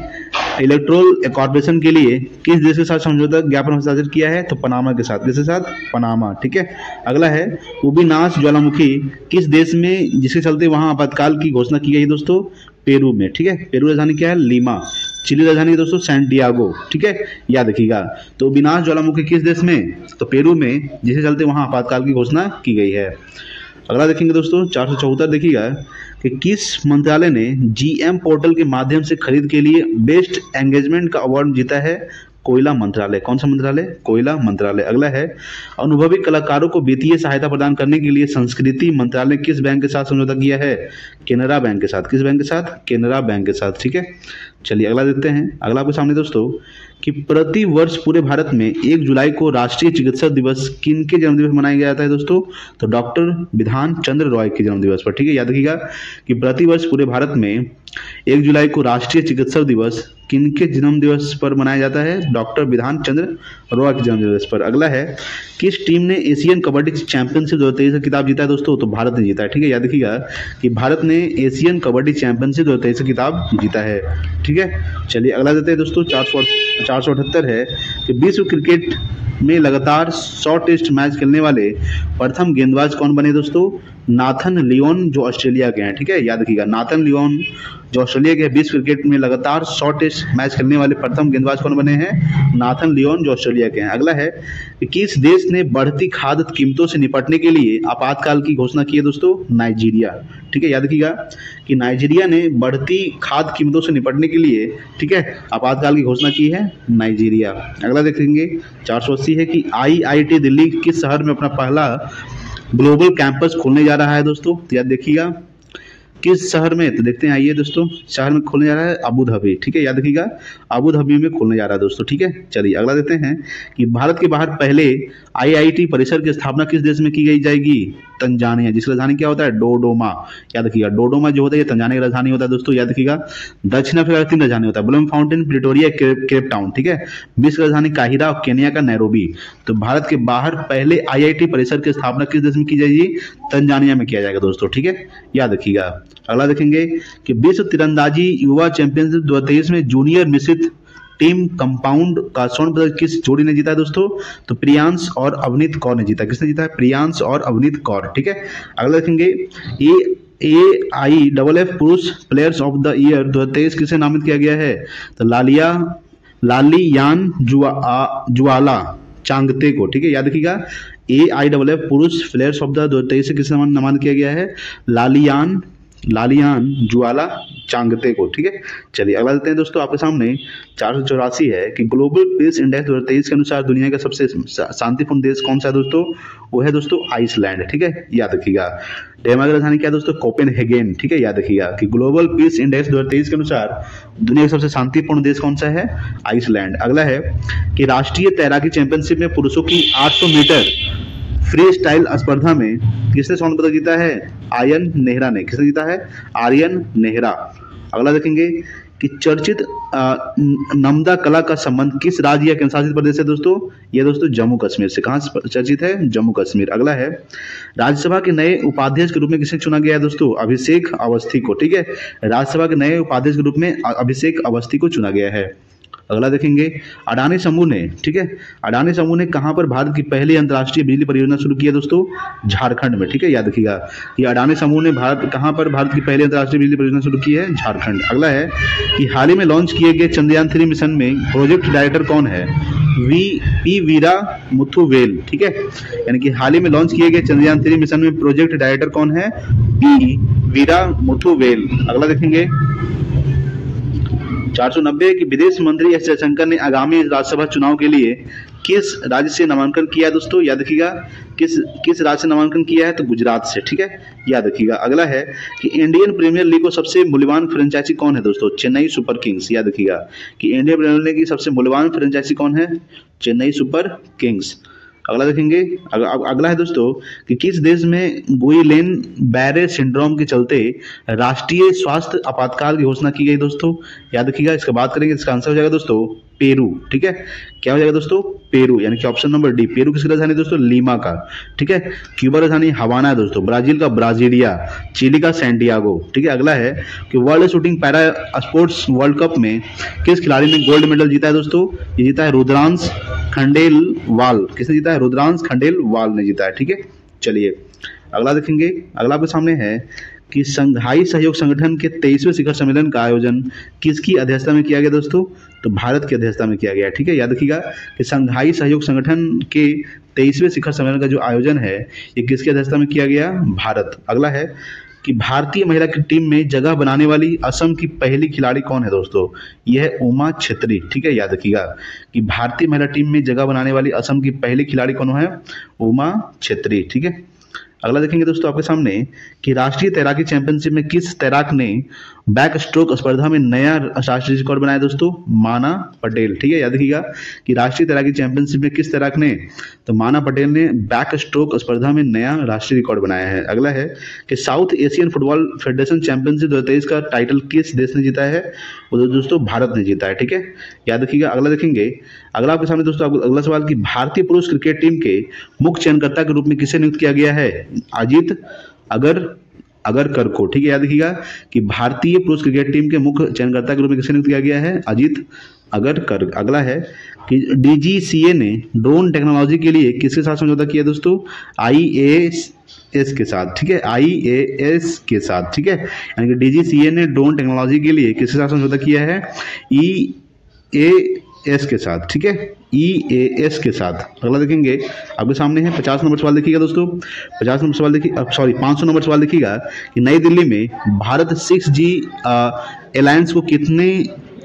इलेक्ट्रोल कॉर्पोरेशन के लिए किस देश के साथ समझौता ज्ञापन हस्ताक्षर किया है, तो पनामा के साथ। किसके साथ, पनामा, ठीक है। अगला है उबिनास ज्वालामुखी किस देश में, जिसके चलते वहां आपातकाल की घोषणा की गई दोस्तों, पेरू में, ठीक है। पेरू राजधानी क्या है, लीमा। चिली राजधानी दोस्तों सैंटियागो, ठीक है, याद रखिएगा। तो उबिनास ज्वालामुखी किस देश में, तो पेरू में, जिसके चलते वहां आपातकाल की घोषणा की गई है। अगला देखेंगे दोस्तों 474 देखिएगा कि किस मंत्रालय ने GM पोर्टल के माध्यम से खरीद के लिए बेस्ट एंगेजमेंट का अवार्ड जीता है, कोयला मंत्रालय। कौन सा मंत्रालय, कोयला मंत्रालय। अगला है अनुभवी कलाकारों को वित्तीय सहायता प्रदान करने के लिए संस्कृति मंत्रालय ने किस बैंक के साथ समझौता किया है, केनरा बैंक के साथ। किस बैंक के साथ, केनरा बैंक के साथ, ठीक है। चलिए अगला देखते हैं, अगला आपके सामने दोस्तों कि प्रति वर्ष पूरे भारत में 1 जुलाई को राष्ट्रीय चिकित्सक दिवस किनके जन्मदिवस मनाया जाता है दोस्तों, तो डॉक्टर विधान चंद्र रॉय के जन्मदिवस पर, ठीक है। याद रखिएगा कि प्रति वर्ष पूरे भारत में 1 जुलाई को राष्ट्रीय चिकित्सक दिवस किनके जन्म दिवस पर मनाया जाता है, डॉक्टर विधान चंद्र रॉय के जन्म दिवस पर। अगला है किस टीम ने एशियन कबड्डी चैंपियनशिप 2023 का खिताब जीता है दोस्तों, तो भारत ने जीता है, ठीक है। याद रखिएगा कि भारत ने एशियन कबड्डी चैंपियनशिप 2023 का खिताब जीता है, ठीक है। चलिए अगला देते हैं दोस्तों 478 है कि विश्व क्रिकेट में लगातार 100 टेस्ट मैच खेलने वाले प्रथम गेंदबाज कौन बने दोस्तों, नाथन लियोन जो ऑस्ट्रेलिया के हैं, ठीक है। याद रखिएगा नाथन लियोन जो ऑस्ट्रेलिया के विश्व क्रिकेट में लगातार 100 टेस्ट मैच खेलने वाले प्रथम गेंदबाज कौन बने हैं, नाथन लियोन जो ऑस्ट्रेलिया के हैं। अगला है कि किस देश ने बढ़ती खाद्य कीमतों से निपटने के लिए आपातकाल की घोषणा की है दोस्तों, नाइजीरिया, ठीक है। याद रखिएगा कि नाइजीरिया ने बढ़ती खाद्य कीमतों से निपटने के लिए, ठीक है, आपातकाल की घोषणा की है, नाइजीरिया। अगला देखेंगे 480 है कि IIT दिल्ली किस शहर में अपना पहला ग्लोबल कैंपस खोलने जा रहा है दोस्तों, तो याद देखिएगा किस शहर में, तो देखते हैं, आइए दोस्तों, शहर में खोलने जा रहा है अबू धाबी, ठीक है, याद रखिएगा, अबू धाबी में खोलने जा रहा है दोस्तों, ठीक है। चलिए अगला देखते हैं कि भारत के बाहर पहले आईआईटी परिसर की स्थापना किस देश में की गई जाएगी, तंजानिया, जिसकी राजधानी क्या होता है, डोडोमा, याद रखिएगा, डोडोमा जो होता है ये तंजानिया की राजधानी होता है दोस्तों, याद रखिएगा। दक्षिण अफ्रीका की 3 राजधानी होता है, Bloom fountain, Pretoria, Cape Town, ठीक है। मिस्र की राजधानी काहिरा और केनिया का नैरोबी। तो भारत के बाहर पहले आईआईटी परिसर की स्थापना किस देश में की जाएगी, तंजानिया में किया जाएगा दोस्तों, ठीक है, याद रखिएगा। अगला देखेंगे कि विश्व तीरंदाजी युवा चैंपियनशिप 2023 में जूनियर मिश्रित टीम कंपाउंड का स्वर्ण पदक किस जोड़ी ने जीता है दोस्तों, तो प्रियांश और अवनीत कौर ने जीता। किसने जीता है, प्रियांश और अवनीत कौर, ठीक है। अगला देखेंगे AIFF पुरुष प्लेयर्स ऑफ द ईयर 2023 किसे नामित किया गया है, तो लालियान जुआला चांगते को, ठीक है, याद रखिएगा। AIFF पुरुष प्लेयर्स ऑफ द 2023 से किसे नामित किया गया है, लालियान जुआला चांगते को, ठीक है। चलिए अगला देते हैं दोस्तों, आपके सामने 484 है कि ग्लोबल पीस इंडेक्स 2023 के अनुसार दुनिया का सबसे शांतिपूर्ण देश कौन सा है दोस्तों, वो है दोस्तों आइसलैंड, ठीक है, याद रखिएगा। डेनमार्क की राजधानी क्या है दोस्तों, कोपेनहेगन, ठीक है, याद रखिएगा कि ग्लोबल पीस इंडेक्स 2023 के अनुसार दुनिया का सबसे शांतिपूर्ण देश कौन सा है, आइसलैंड। अगला है कि राष्ट्रीय तैराकी चैंपियनशिप में पुरुषों की 800 मीटर फ्री स्टाइल स्पर्धा में किसने स्वर्ण पदक जीता है, आर्यन नेहरा ने। किसने जीता है, आर्यन नेहरा। अगला देखेंगे कि चर्चित नमदा कला का संबंध किस राज्य या केंद्र शासित प्रदेश है दोस्तों, ये दोस्तों जम्मू कश्मीर से। कहाँ चर्चित है, जम्मू कश्मीर। अगला है राज्यसभा के नए उपाध्यक्ष के रूप में किसे चुना गया है दोस्तों, अभिषेक अवस्थी को, ठीक है, राज्यसभा के नए उपाध्यक्ष के रूप में अभिषेक अवस्थी को चुना गया है। अगला देखेंगे अडानी समूह ने, ठीक है, अडानी समूह ने कहां पर भारत की पहली अंतर्राष्ट्रीय बिजली परियोजना शुरू की है दोस्तों, झारखंड में, ठीक है, याद रखिएगा कि अडानी समूह ने कहां पर भारत की पहली अंतर्राष्ट्रीय बिजली परियोजना शुरू की है, झारखंड। अगला है कि हाल ही में लॉन्च किए गए चंद्रयान 3 मिशन में प्रोजेक्ट डायरेक्टर कौन है, पी वीरा मुथुवेल, ठीक है, यानी कि हाल ही में लॉन्च किए गए चंद्रयान 3 मिशन में प्रोजेक्ट डायरेक्टर कौन है, पी वीरा मुथुवेल। अगला देखेंगे 490 कि विदेश मंत्री एस जयशंकर ने आगामी राज्यसभा चुनाव के लिए किस राज्य से नामांकन किया है दोस्तों, याद रखिएगा, किस राज्य से नामांकन किया है, तो गुजरात से, ठीक है, याद रखिएगा। अगला है कि इंडियन प्रीमियर लीग को सबसे मूल्यवान फ्रेंचाइजी कौन है दोस्तों, चेन्नई सुपर किंग्स, याद रखिएगा कि इंडियन प्रीमियर लीग की सबसे मूल्यवान फ्रेंचाइजी कौन है, चेन्नई सुपर किंग्स। अगला देखेंगे, अगला है दोस्तों कि किस देश में गुइलेन बैरे सिंड्रोम के चलते राष्ट्रीय स्वास्थ्य आपातकाल की घोषणा की गई दोस्तों, याद रखिएगा। इसका बात करेंगे, इसका आंसर हो जाएगा दोस्तों पेरू, ठीक है, क्या हो जाएगा दोस्तों, पेरू, यानी कि ऑप्शन नंबर डी। पेरू किसकी राजधानी दोस्तों, लीमा का, ठीक है। क्यूबा राजधानी हवाना है दोस्तों, ब्राजील का ब्राजीलिया, चिली का सैंटियागो, ठीक है। अगला है कि world shooting para sports world cup में किस खिलाड़ी ने गोल्ड मेडल जीता है दोस्तों, ये जीता है रुद्रांश खंडेलवाल। किसने जीता है, रुद्रांश खंडेलवाल ने जीता है, ठीक है। चलिए अगला देखेंगे, अगला आपके सामने है कि संघाई सहयोग संगठन के 23वें शिखर सम्मेलन का आयोजन किसकी अध्यक्षता में किया गया दोस्तों, तो भारत की अध्यक्षता में किया गया, ठीक है, याद रखिएगा कि संघाई सहयोग संगठन के 23वें शिखर सम्मेलन का जो आयोजन है ये किसकी अध्यक्षता में किया गया, भारत। अगला है कि भारतीय महिला की टीम में जगह बनाने वाली असम की पहली खिलाड़ी कौन है दोस्तों, यह है उमा छेत्री, ठीक है, याद रखिएगा कि भारतीय महिला टीम में जगह बनाने वाली असम की पहली खिलाड़ी कौन है, उमा छेत्री, ठीक है। अगला देखेंगे दोस्तों आपके सामने कि राष्ट्रीय तैराकी चैंपियनशिप में किस तैराक ने बैक स्ट्रोक स्पर्धा में नया राष्ट्रीय रिकॉर्ड बनाया दोस्तों, माना पटेल, ठीक है, याद रखिएगा कि राष्ट्रीय तैराकी चैंपियनशिप में किस तैराक ने, तो माना पटेल ने बैक स्ट्रोक स्पर्धा में नया राष्ट्रीय रिकॉर्ड बनाया है। अगला है कि south Asian football federation championship 2023 का टाइटल किस देश ने जीता है, वो दोस्तों भारत ने जीता है, ठीक है, याद रखिएगा। अगला देखेंगे, अगला आपके सामने दोस्तों अगला सवाल कि भारतीय पुरुष क्रिकेट टीम के मुख्य चयनकर्ता के रूप में किसे नियुक्त किया गया है, अजीत अगरकर को, ठीक है, याद रखिएगा कि भारतीय पुरुष क्रिकेट टीम के मुख्य चयनकर्ता के रूप में किसे नियुक्त किया गया है, अजीत अगरकर। अगला है कि DGCA ने ड्रोन टेक्नोलॉजी के लिए किसके साथ समझौता किया दोस्तों, IAS के साथ, ठीक है, IAS के साथ, ठीक है, यानी कि DGCA ने ड्रोन टेक्नोलॉजी के लिए किसके साथ समझौता किया है, EAS के साथ, ठीक है, EAS के साथ। अगला देखेंगे आपके सामने है 50 नंबर सवाल देखिएगा दोस्तों, 50 नंबर सवाल देखिए, सॉरी 500 नंबर सवाल देखिएगा कि नई दिल्ली में भारत 6G अलायंस को कितने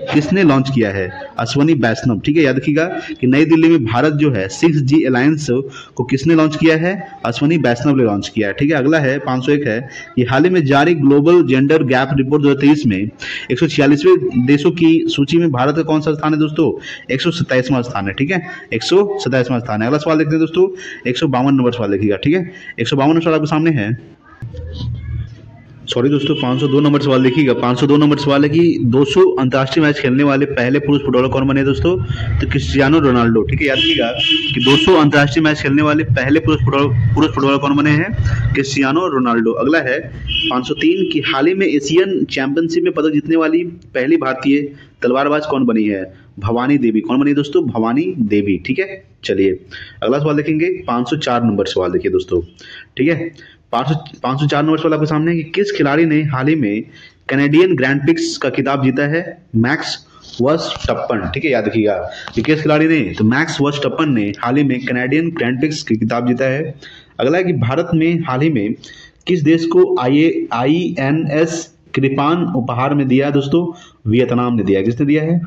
किसने लॉन्च किया है? अश्वनी वैष्णव। ठीक है, याद रखिएगा कि नई दिल्ली में भारत जो है 6G अलायंस को किसने लॉन्च किया है? अश्वनी वैष्णव ने लॉन्च किया है। ठीक है, अगला है 501 है कि हाल ही में जारी ग्लोबल जेंडर गैप रिपोर्ट 2023 में 146वें देशों की सूची में भारत का कौन सा स्थान है दोस्तों? 127वां स्थान है। ठीक है, 127वां स्थान है। अगला सवाल देखते हैं दोस्तों, 152 नंबर सवाल देखिएगा। ठीक है, 152 नंबर सवाल आपके सामने है। सॉरी दोस्तों, 502 नंबर सवाल देखिएगा। 502 नंबर सवाल है कि 200 अंतर्राष्ट्रीय मैच खेलने वाले पहले पुरुष फुटबॉलर कौन बने दोस्तों? तो क्रिस्टियानो रोनाल्डो। ठीक है, याद रखिएगा कि 200 अंतर्राष्ट्रीय मैच खेलने वाले पहले पुरुष फुटबॉलर कौन बने हैं? Cristiano Ronaldo. अगला है 503 की हाल ही में एशियन चैंपियनशिप में पदक जीतने वाली पहली भारतीय तलवारबाज कौन बनी है? भवानी देवी। कौन बनी दोस्तों? भवानी देवी। ठीक है, चलिए अगला सवाल देखेंगे। 504 नंबर सवाल देखिए दोस्तों। ठीक है, 504 नंबर सवाल आपके सामने है कि किस खिलाड़ी ने हाल ही में कैनेडियन ग्रैंड प्रिक्स का खिताब जीता है? मैक्स वर्स्टप्पन। ठीक है, याद रखिएगा कि किस खिलाड़ी ने? तो मैक्स वर्स्टप्पन ने हाल ही में कैनेडियन ग्रैंड प्रिक्स की खिताब जीता है। अगला है कि भारत में हाल ही में किस देश को INS कृपान उपहार में दिया दोस्तों? वियतनाम ने दिया। किसने दिया है?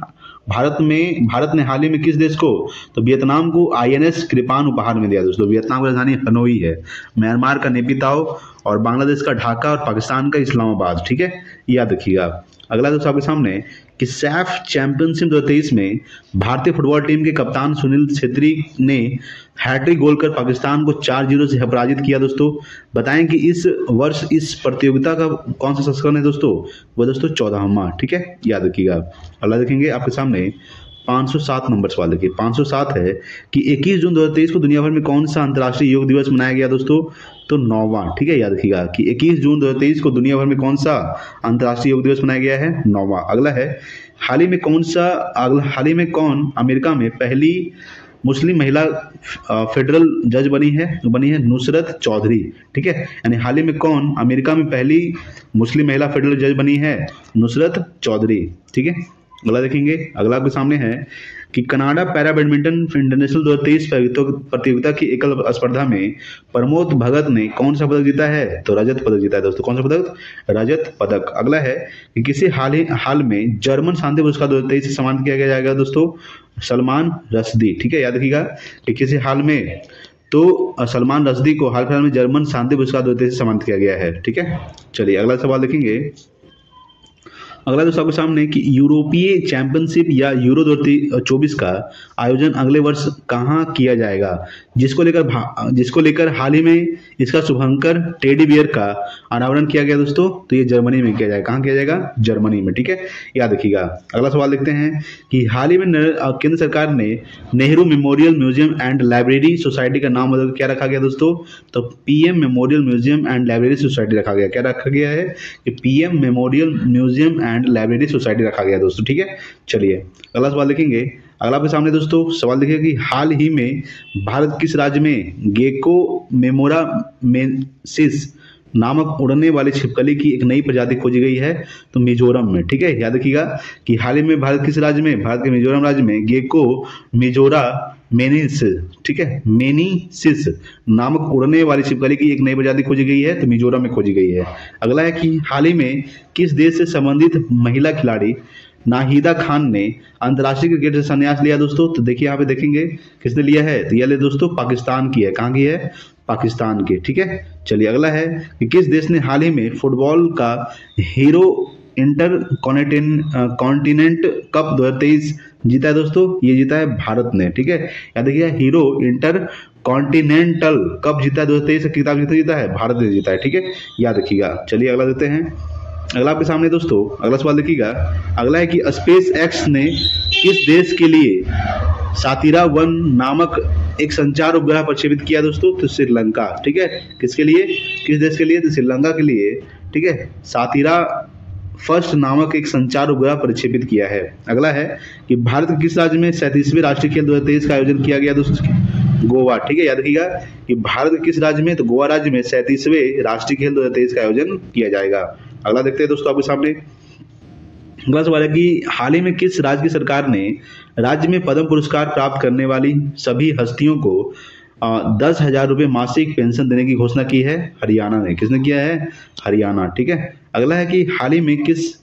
भारत ने हाल ही में किस देश को? तो वियतनाम को INS कृपान उपहार में दिया दोस्तों। वियतनाम की राजधानी हनोई है, म्यांमार का नेपिताओ और बांग्लादेश का ढाका और पाकिस्तान का इस्लामाबाद। ठीक है, याद रखिएगा। अगला दोस्तों आपके सामने कि सैफ चैंपियनशिप 2023 में भारतीय फुटबॉल टीम के कप्तान सुनील छेत्री ने हैट्रिक गोल कर पाकिस्तान को 4-0 से पराजित किया दोस्तों। बताएं कि इस वर्ष इस प्रतियोगिता का कौन सा संस्करण है दोस्तों? वो दोस्तों 14वां। ठीक है, याद रखिएगा। अगला देखेंगे आपके सामने 507 नंबर सवाल देखिए। 507 है कि 21 जून 2023 को दुनिया भर में कौन सा अंतर्राष्ट्रीय योग दिवस मनाया गया दोस्तों? तो 9वां। ठीक है, याद रखिएगा कि 21 जून 2023 को दुनिया भर में कौन सा अंतर्राष्ट्रीय योग दिवस मनाया गया है? 9वां। अगला है हाल ही में कौन अमेरिका में पहली मुस्लिम महिला फेडरल जज बनी है? नुसरत चौधरी। ठीक है, यानी हाल ही में कौन अमेरिका में पहली मुस्लिम महिला फेडरल जज बनी है? नुसरत चौधरी। ठीक है, अगला देखेंगे। अगला आपके सामने है कि कनाडा पैरा बैडमिंटन इंटरनेशनल 2023 प्रतियोगिता की एकल स्पर्धा में प्रमोद भगत ने कौन सा पदक जीता है? तो रजत पदक जीता है दोस्तों। कौन सा पदक? रजत पदक। अगला है कि किसी हाल में जर्मन शांति पुरस्कार 2023 से सम्मानित किया जाएगा दोस्तों? सलमान रश्दी। ठीक है, याद रखिएगा कि किसी हाल में तो सलमान रश्दी को हाल फिलहाल में जर्मन शांति पुरस्कार 2023 से सम्मानित किया गया है। ठीक है, चलिए अगला सवाल देखेंगे। अगला दोस्तों आपके सामने कि यूरोपीय चैंपियनशिप या यूरो 2024 का आयोजन अगले वर्ष कहाँ किया जाएगा? जिसको लेकर हाल ही में इसका शुभंकर टेडी बियर का अनावरण किया गया दोस्तों। तो ये जर्मनी में किया जाएगा। कहाँ किया जाएगा? जर्मनी में। ठीक है, याद रखिएगा। अगला सवाल देखते हैं कि हाल ही में केंद्र सरकार ने Nehru memorial museum and library society का नाम बदल क्या रखा गया दोस्तों? तो PM memorial museum and library society रखा गया। क्या रखा गया है? कि PM memorial museum and library society रखा गया दोस्तों। ठीक है, चलिए अगला सवाल देखेंगे। अगला आपके सामने दोस्तों सवाल देखिए कि हाल ही में भारत किस राज्य में गेको मेमोरामेंसिस नामक उड़ने वाली छिपकली की एक नई प्रजाति खोजी गई है? तो मिजोरम में। ठीक है, याद रखिएगा कि हाल ही में भारत किस राज्य में? भारत के मिजोरम राज्य में गेको मेजोरामेनिस, ठीक है, मेनिसिस नामक उड़ने वाली छिपकली की एक नई प्रजाति खोजी गई है? तो मिजोरम में खोजी गई है। अगला है कि हाल ही में किस देश से संबंधित महिला खिलाड़ी नाहिदा खान ने अंतर्राष्ट्रीय क्रिकेट से संन्यास लिया दोस्तों? तो देखिए यहाँ पे देखेंगे किसने लिया है? तो यह ले दोस्तों पाकिस्तान की है। कहाँ की है? पाकिस्तान की। ठीक है, चलिए अगला है कि किस देश ने हाल ही में फुटबॉल का हीरो इंटर कॉन्टिनेंट कप 2023 जीता है दोस्तों? ये जीता है भारत ने। ठीक है, याद रखिए हीरो इंटर कॉन्टिनेंटल कप जीता है 2023 से खिताब जीता है भारत ने जीता है। ठीक है, याद रखिएगा। चलिए अगला देते हैं। अगला आपके सामने दोस्तों अगला सवाल देखिएगा। अगला है कि स्पेस एक्स ने किस देश के लिए सातिरा 1 नामक एक संचार उपग्रह प्रक्षेपित किया दोस्तों? तो श्रीलंका। ठीक है, किसके लिए? किस देश के लिए? तो श्रीलंका के लिए। ठीक है, सातिरा फर्स्ट नामक एक संचार उपग्रह प्रक्षेपित किया है। अगला है कि भारत के किस राज्य में 37वें राष्ट्रीय खेल 2023 का आयोजन किया गया दोस्तों? गोवा। ठीक है, याद रखिएगा कि भारत के किस राज्य में? तो गोवा राज्य में 37वें राष्ट्रीय खेल 2023 का आयोजन किया जाएगा। अगला देखते हैं दोस्तों आपके सामने। अगला सवाल है कि हाल ही में किस राज्य की सरकार ने राज्य में पद्म पुरस्कार प्राप्त करने वाली सभी हस्तियों को 10,000 रुपये मासिक पेंशन देने की घोषणा की है? हरियाणा ने। किसने किया है? हरियाणा। ठीक है, अगला है कि हाल ही में किस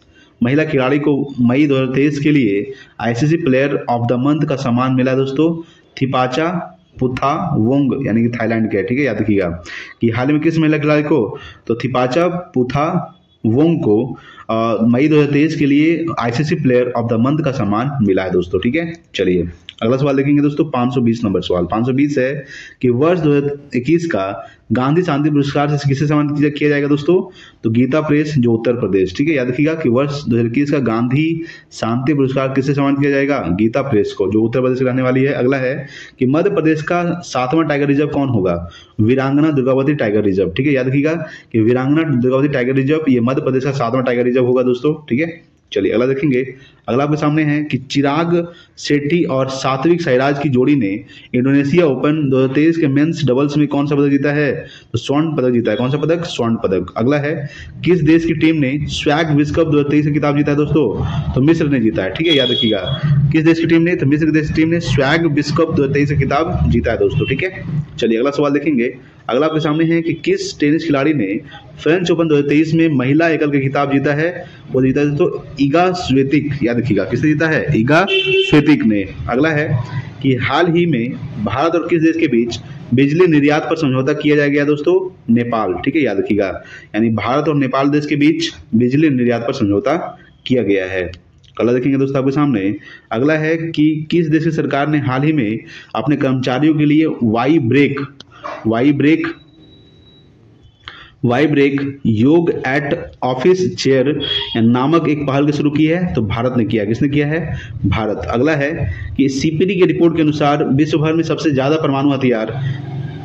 महिला खिलाड़ी को मई 2023 के लिए ICC player of the month का सम्मान मिला है दोस्तों? थिपाचा पुथावोंग, यानी कि थाईलैंड के, ठीक है, याद रखिएगा कि हाल ही में किस महिला खिलाड़ी को, तो थिपाचा पुथावोंग को मई 2023 के लिए ICC player of the month का सम्मान मिला है दोस्तों, ठीक है। चलिए अगला सवाल देखेंगे दोस्तों, 520 नंबर सवाल। 520 है कि वर्ष 2021 का गांधी शांति पुरस्कार से किसे सम्मानित किया जाएगा दोस्तों? तो गीता प्रेस, जो उत्तर प्रदेश, ठीक है, याद रखिएगा कि वर्ष 2021 का गांधी शांति पुरस्कार किसे सम्मानित किया जाएगा? गीता प्रेस को, जो उत्तर प्रदेश की रहने वाली है। अगला है कि मध्य प्रदेश का 7वां टाइगर रिजर्व कौन होगा? वीरांगना दुर्गावती टाइगर रिजर्व, ठीक है, याद रखिएगा कि वीरांगना दुर्गावती टाइगर रिजर्व ये मध्य प्रदेश का 7वां टाइगर रिजर्व होगा दोस्तों, ठीक है। चलिए अगला देखेंगे। अगला आपके सामने है कि चिराग शेट्टी और सात्विक साईराज की जोड़ी ने इंडोनेशिया ओपन 2023 के मेंस डबल्स में कौन सा पदक जीता है? तो स्वर्ण पदक जीता है। कौन सा पदक? स्वर्ण पदक। अगला है किस देश की टीम ने स्वैग विश्व कप 2023 का खिताब जीता है दोस्तों? तो मिस्र ने जीता है, ठीक है, याद रखिएगा किस देश की टीम ने? तो मिस्र देश की टीम ने स्वैग विश्व कप 2023 का खिताब जीता है दोस्तों, ठीक है। चलिए अगला सवाल देखेंगे। अगला आपके सामने है कि किस टेनिस खिलाड़ी ने फ्रेंच ओपन 2023 में महिला एकल का खिताब जीता है? वो जीता है दोस्तों इगा स्वेतिक, याद रखिएगा किसने जीता है? इगा स्वेतिक ने। अगला है कि हाल ही में भारत और किस देश के बीच बिजली निर्यात पर समझौता किया जा गया दोस्तों? नेपाल, ठीक है, याद रखिएगा यानी भारत और नेपाल देश के बीच बिजली निर्यात पर समझौता किया गया है। अगला देखेंगे दोस्तों आपके सामने। अगला है कि किस देश की सरकार ने हाल ही में अपने कर्मचारियों के लिए वाई ब्रेक योग एट ऑफिस चेयर नामक एक पहल शुरू की है? तो भारत ने किया। किसने किया है? भारत। अगला है कि सीपीडी की रिपोर्ट के अनुसार विश्व भर में सबसे ज्यादा परमाणु हथियार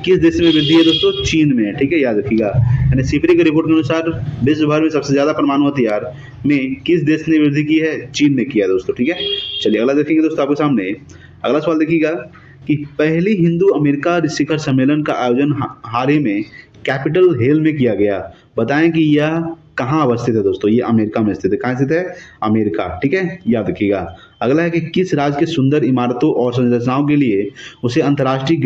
किस देश में वृद्धि है दोस्तों? चीन में, ठीक है, याद रखिएगा यानी सीपीडी की रिपोर्ट के अनुसार विश्व भर में सबसे ज्यादा परमाणु हथियार में किस देश ने वृद्धि की है? चीन ने किया दोस्तों, ठीक है। चलिए अगला देखेंगे दोस्तों आपके सामने। अगला सवाल देखिएगा कि पहली हिंदू अमेरिका शिखर सम्मेलन का आयोजन हाल ही में कैपिटल हिल में किया गया। बताएं कि यह कहाँ अवस्थित है दोस्तों? ये अमेरिका में स्थित है। कहाँ स्थित है? अमेरिका, ठीक है, याद रखिएगा। अगला है कि किस राज्य के सुंदर इमारतों और संरचनाओं के लिए उसे अंतर्राष्ट्रीय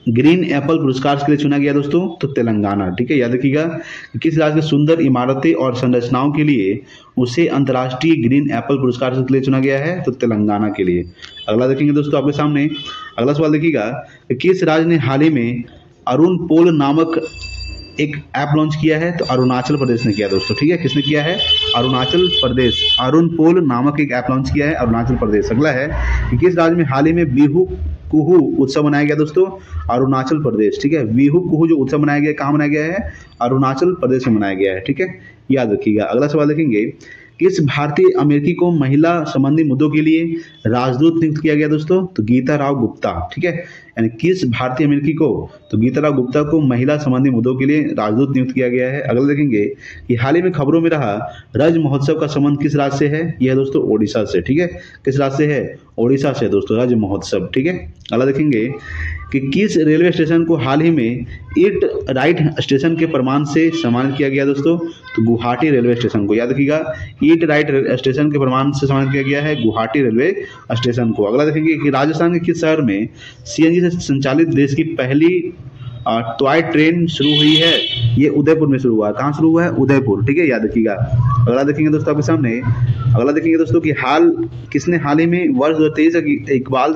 ग्रीन एप्पल पुरस्कार के लिए चुना गया दोस्तों? तो तेलंगाना, ठीक है, याद रखिएगा किस राज्य के सुंदर इमारतें और संरचनाओं के लिए उसे अंतर्राष्ट्रीय ग्रीन एप्पल पुरस्कार के लिए चुना गया है? तो तेलंगाना के लिए। अगला देखेंगे दोस्तों आपके सामने। अगला सवाल देखिएगा किस राज्य ने हाल ही में अरुण पोल नामक एक ऐप लॉन्च किया है? तो अरुणाचल प्रदेश ने किया दोस्तों, ठीक है, किसने किया है? अरुणाचल प्रदेश। अरुण पोल नामक एक ऐप लॉन्च किया है अरुणाचल प्रदेश। अगला है कि किस राज्य में हाल ही में बिहू कुहू उत्सव मनाया गया दोस्तों? अरुणाचल प्रदेश, ठीक है। बिहू कुहू जो उत्सव मनाया गया कहाँ मनाया गया है? अरुणाचल प्रदेश में मनाया गया है, ठीक है, याद रखिएगा। अगला सवाल देखेंगे किस भारतीय अमेरिकी को महिला संबंधी मुद्दों के लिए राजदूत नियुक्त किया गया दोस्तों? तो गीता राव गुप्ता, ठीक है, यानी किस भारतीय अमेरिकी को? तो गीता राव गुप्ता को महिला संबंधी मुद्दों के लिए राजदूत नियुक्त किया गया है। अगला देखेंगे कि हाल ही में खबरों में रहा रज महोत्सव का संबंध किस राज्य से है? यह दोस्तों ओडिशा से, ठीक है, किस राज्य से है? ओडिशा से दोस्तों रज महोत्सव, ठीक है। अगला देखेंगे कि किस रेलवे स्टेशन को हाल ही में ईट राइट स्टेशन के प्रमाण से सम्मानित किया गया दोस्तों? तो गुवाहाटी रेलवे स्टेशन को, याद रखिएगा ईट राइट स्टेशन के प्रमाण से सम्मानित किया गया है गुवाहाटी रेलवे स्टेशन को। अगला देखेंगे कि राजस्थान के किस शहर में सीएनजी से संचालित देश की पहली टॉय ट्रेन शुरू हुई है? ये उदयपुर में शुरू हुआ है। कहाँ शुरू हुआ है? उदयपुर, ठीक है, याद रखिएगा। अगला देखेंगे दोस्तों आपके सामने। अगला देखेंगे दोस्तों कि किसने हाल ही में वर्ष 2023 का इकबाल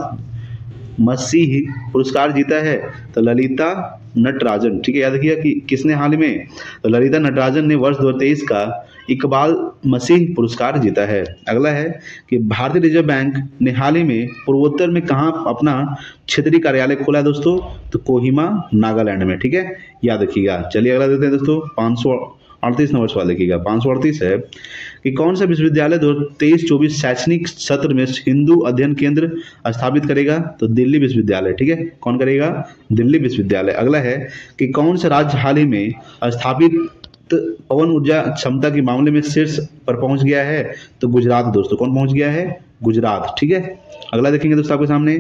मसीह पुरस्कार जीता है? तो ललिता नटराजन, ठीक है, याद रखिएगा कि किसने हाल ही में? तो ललिता नटराजन ने वर्ष 2023 का इकबाल मसीह पुरस्कार जीता है। अगला है कि भारतीय रिजर्व बैंक ने हाल ही में पूर्वोत्तर में कहाँ अपना क्षेत्रीय कार्यालय खोला है दोस्तों? तो कोहिमा नागालैंड में, ठीक है, याद रखिएगा। चलिए अगला देते हैं दोस्तों 538 नंबर सवाल देखिएगा। 538 है कि कौन सा विश्वविद्यालय 2023-24 शैक्षणिक सत्र में हिंदू अध्ययन केंद्र स्थापित करेगा? तो दिल्ली विश्वविद्यालय, ठीक है, कौन करेगा? दिल्ली विश्वविद्यालय। अगला है कि कौन सा राज्य हाल ही में स्थापित पवन ऊर्जा क्षमता के मामले में शीर्ष पर पहुंच गया है? तो गुजरात दोस्तों, कौन पहुंच गया है? गुजरात, ठीक है। अगला देखेंगे दोस्तों आपके सामने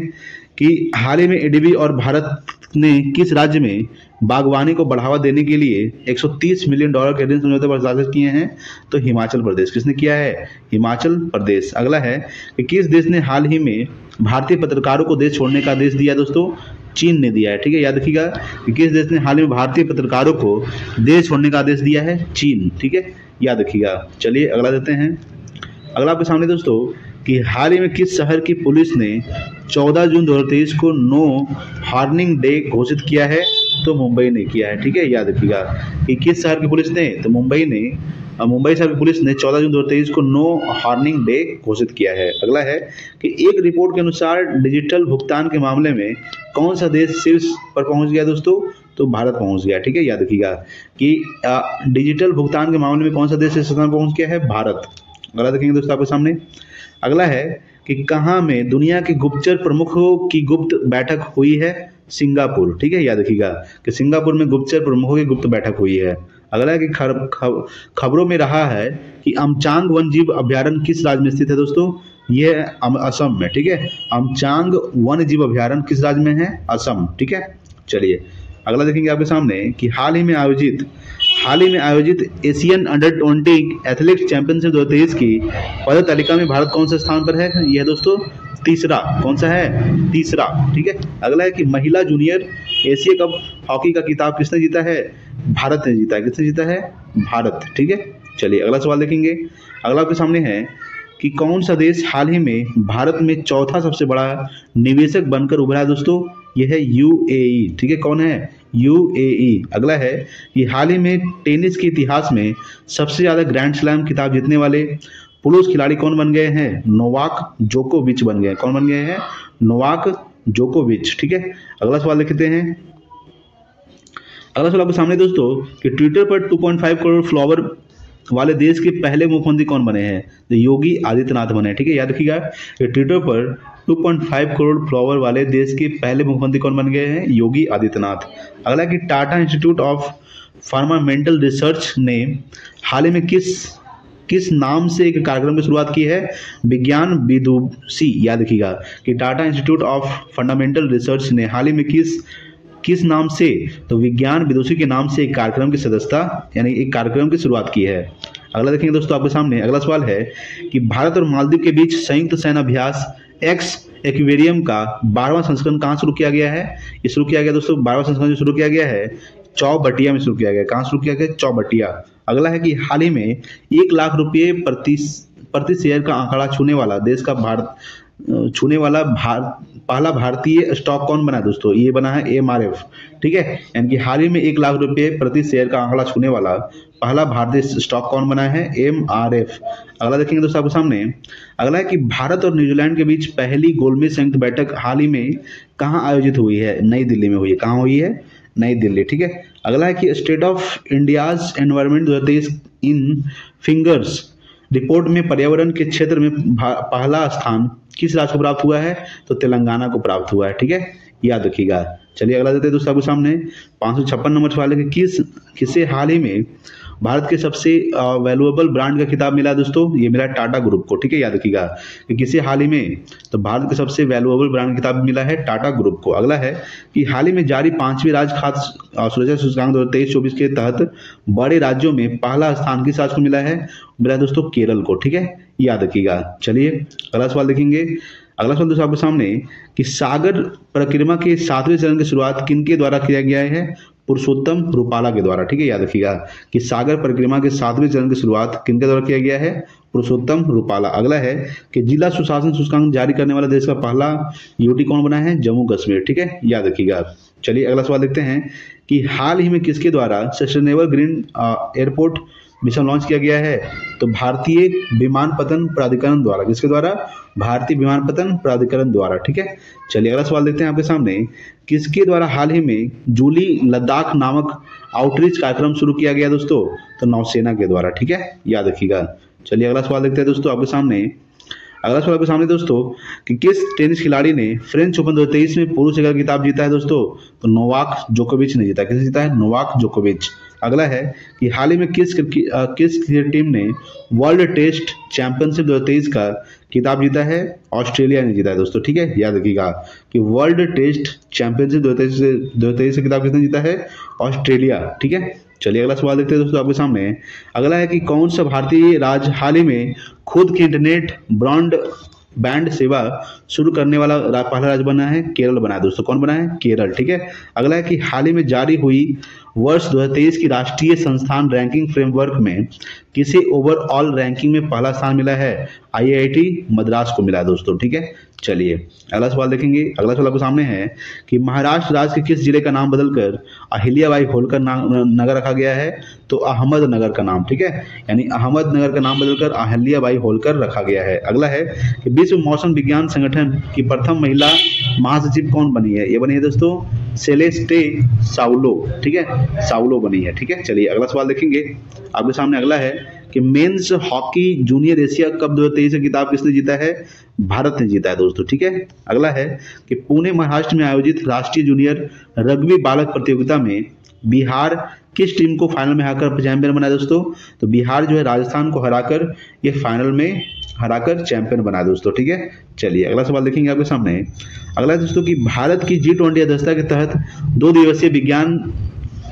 कि हाल ही में एडीबी और भारत ने किस राज्य में बागवानी को बढ़ावा देने के लिए $130 मिलियन के ऋण समझौते पर हस्ताक्षर किए हैं? तो हिमाचल प्रदेश। किसने किया है? हिमाचल प्रदेश। अगला है कि किस देश ने हाल ही में भारतीय पत्रकारों को देश छोड़ने का आदेश दिया दोस्तों? चीन ने दिया है, ठीक है, याद रखिएगा कि किस देश ने हाल ही में भारतीय पत्रकारों को देश छोड़ने का आदेश दिया है? चीन, ठीक है, याद रखिएगा। चलिए अगला देते हैं। अगला आपके सामने दोस्तों कि हाल ही में किस शहर की पुलिस ने 14 जून 2023 को नो हॉर्निंग डे घोषित किया है? तो मुंबई ने किया है। ठीक है, याद रखिएगा कि किस शहर की पुलिस ने, तो मुंबई शहर की पुलिस ने 14 जून 2023 को नो हॉर्निंग डे घोषित किया है। अगला है कि एक रिपोर्ट के अनुसार डिजिटल भुगतान के मामले में कौन सा देश शीर्ष पर पहुंच गया दोस्तों? तो भारत पहुंच गया। ठीक है, याद रखिएगा कि डिजिटल भुगतान के मामले में कौन सा देश शीर्ष स्थान पर पहुंच गया है? भारत। अगला देखेंगे दोस्तों आपके सामने। अगला है कि कहाँ में दुनिया के गुप्तचर प्रमुखों की गुप्त बैठक हुई है? सिंगापुर। ठीक है, याद रखिएगा कि सिंगापुर में गुप्तचर प्रमुखों की गुप्त बैठक हुई है। अगला है कि खबरों में रहा है कि अमचांग वन्यजीव अभ्यारण्य किस राज्य में स्थित है दोस्तों? यह असम में। ठीक है, अमचांग वन्यजीव अभ्यारण्य किस राज्य में है? असम। ठीक है, चलिए अगला देखेंगे आपके सामने कि हाल ही में आयोजित एशियन अंडर 20 एथलेटिक्स चैंपियनशिप 2023 की पदक तालिका में भारत कौन से स्थान पर है? यह दोस्तों तीसरा। कौन सा है? तीसरा। ठीक है, अगला है कि महिला जूनियर एशिया कप हॉकी का खिताब किसने जीता है? भारत ने जीता है। किसने जीता है? भारत। ठीक है, चलिए अगला सवाल देखेंगे। अगला आपके सामने है कि कौन सा देश हाल ही में भारत में चौथा सबसे बड़ा निवेशक बनकर उभरा है दोस्तों? यह है यूएई। ठीक है, कौन है? यूएई। अगला है कि हाल ही में टेनिस के इतिहास में सबसे ज्यादा ग्रैंड स्लैम खिताब जीतने वाले पुरुष खिलाड़ी कौन बन गए हैं? नोवाक जोकोविच बन गए। कौन बन गए हैं? नोवाक जोकोविच। ठीक है, अगला सवाल देखते हैं। अगला सवाल आपके सामने दोस्तों कि ट्विटर पर 2.5 करोड़ फॉलोवर वाले देश के पहले मुख्यमंत्री कौन बने हैं? तो योगी आदित्यनाथ बने। ठीक है, याद रखिएगा कि ट्विटर पर 2.5 करोड़ फॉलोवर वाले देश के पहले मुख्यमंत्री कौन बन गए हैं? योगी आदित्यनाथ। अगला कि टाटा इंस्टीट्यूट ऑफ फार्मामेंटल रिसर्च ने हाल ही में किस नाम से एक कार्यक्रम की शुरुआत की है? विज्ञान विदुषी। याद रखिएगा कि Tata institute of fundamental research ने हाल ही में किस नाम से, तो विज्ञान विदुषी के नाम से एक कार्यक्रम की सदस्यता यानी एक कार्यक्रम की शुरुआत की है। अगला देखेंगे दोस्तों आपके सामने। अगला सवाल है कि भारत और मालदीव के बीच संयुक्त सैन्य अभ्यास एक्स एक्वेरियम का 12वां संस्करण कहाँ शुरू किया गया है? ये शुरू किया गया दोस्तों 12वां संस्करण जो शुरू किया गया है चौबटिया में शुरू किया गया। कहाँ शुरू किया गया? चौबटिया। अगला है कि हाल ही में 1 लाख रुपये प्रति शेयर का आंकड़ा छूने वाला पहला भारतीय स्टॉक कौन बना है दोस्तों? ये बना है एमआरएफ। ठीक है, यानी कि हाल ही में 1 लाख रुपये प्रति शेयर का आंकड़ा छूने वाला पहला भारतीय स्टॉक कौन बना है? एमआरएफ। अगला देखेंगे दोस्तों आपके सामने। अगला है कि भारत और न्यूजीलैंड के बीच पहली गोलमेज संयुक्त बैठक हाल ही में कहाँ आयोजित हुई है? नई दिल्ली में हुई है। कहाँ हुई है? नई दिल्ली। ठीक है, अगला है कि state of India's environment 2023 in fingers report में पर्यावरण के क्षेत्र में पहला स्थान किस राज्य को प्राप्त हुआ है? तो तेलंगाना को प्राप्त हुआ है। ठीक है, याद रखिएगा। चलिए अगला देते हैं दोस्तों आपके सामने 556 नंबर सवाल है कि किसे हाल ही में भारत के सबसे वैल्यूएबल ब्रांड का खिताब मिला दोस्तों? ये मिला टाटा ग्रुप को। ठीक है, याद रखिएगा कि किसे हाल ही में, तो भारत के सबसे वैल्यूएबल ब्रांड का खिताब मिला है टाटा ग्रुप को। अगला है कि हाल ही में जारी 5वीं राज्य खाद्य सुरक्षा सूचकांक 2023-24 के तहत बड़े राज्यों में पहला स्थान किस राज्य को मिला है? मिला दोस्तों केरल को। ठीक है, याद रखिएगा। चलिए अगला सवाल देखेंगे। अगला सवाल दोस्तों आपके सामने कि सागर परिक्रमा के 7वें चरण की शुरुआत किनके द्वारा किया गया है? पुरुषोत्तम रूपाला के द्वारा। ठीक है, याद रखिएगा कि सागर परिक्रमा के 7वें चरण की शुरुआत किनके द्वारा किया गया है? पुरुषोत्तम रूपाला। अगला है कि जिला सुशासन सूचकांक जारी करने वाला देश का पहला यूटी कौन बना है? जम्मू कश्मीर। ठीक है, याद रखिएगा। चलिए अगला सवाल देखते हैं कि हाल ही में किसके द्वारा sustainable green airport mission launch किया गया है? तो भारतीय विमानपत्तन प्राधिकरण द्वारा। किसके द्वारा? भारतीय विमानपत्तन प्राधिकरण द्वारा। ठीक है, चलिए अगला सवाल देखते हैं आपके सामने। किसके द्वारा हाल ही में जूली लद्दाख नामक आउटरीच कार्यक्रम शुरू किया गया दोस्तों? तो नौसेना के द्वारा। ठीक है, याद रखिएगा। चलिए अगला सवाल देखते हैं दोस्तों आपके सामने। अगला सवाल आपके सामने दोस्तों कि किस टेनिस खिलाड़ी ने फ्रेंच ओपन 2023 में पुरुष एकल खिताब जीता है दोस्तों? तो नोवाक जोकोविच ने जीता। किसने जीता है? नोवाक जोकोविच। अगला है कि हाल ही में किस क्रिकेट टीम ने वर्ल्ड टेस्ट चैंपियनशिप 2023 का खिताब जीता है? ऑस्ट्रेलिया ने जीता है दोस्तों। ठीक है, याद रखिएगा कि वर्ल्ड टेस्ट चैंपियनशिप 2023 का खिताब किसने जीता है? ऑस्ट्रेलिया। ठीक है, चलिए अगला सवाल देखते हैं दोस्तों आपके सामने। अगला है कि कौन सा भारतीय राज्य हाल ही में खुद की इंटरनेट ब्रॉडबैंड बैंड सेवा शुरू करने वाला पहला राज्य बना है केरल बना है दोस्तों। कौन बना है? केरल। ठीक है। अगला है कि हाल ही में जारी हुई वर्ष 2023 की राष्ट्रीय संस्थान रैंकिंग फ्रेमवर्क में किसे ओवरऑल रैंकिंग में पहला स्थान मिला है? IIT मद्रास को मिला है दोस्तों। ठीक है। चलिए अगला सवाल देखेंगे। अगला सवाल आपके सामने है कि महाराष्ट्र राज्य के किस जिले का नाम बदलकर अहिल्याबाई होलकर नगर रखा गया है? तो अहमदनगर का नाम। ठीक है। यानी अहमदनगर का नाम बदलकर अहिल्याबाई होलकर रखा गया है। अगला है कि विश्व मौसम विज्ञान संगठन की प्रथम महिला महासचिव कौन बनी है? ये बनी है दोस्तों सेलेस्टे साउलो। ठीक है। साउलो बनी है। ठीक है। चलिए अगला सवाल देखेंगे। आपके सामने अगला है कि men's hockey junior Asia cup 2023 का खिताब किसने जीता है? भारत ने जीता है दोस्तों। ठीक है। अगला है कि पुणे महाराष्ट्र में आयोजित राष्ट्रीय जूनियर रग्बी बालक प्रतियोगिता में बिहार किस टीम को फाइनल में हराकर चैंपियन बना दोस्तों? तो बिहार जो है राजस्थान को हराकर ये फाइनल में हराकर चैंपियन बना दोस्तों। ठीक है। चलिए अगला सवाल देखेंगे आपके सामने। अगला है दोस्तों कि भारत की G20 अध्यक्षता के तहत 2 दिवसीय विज्ञान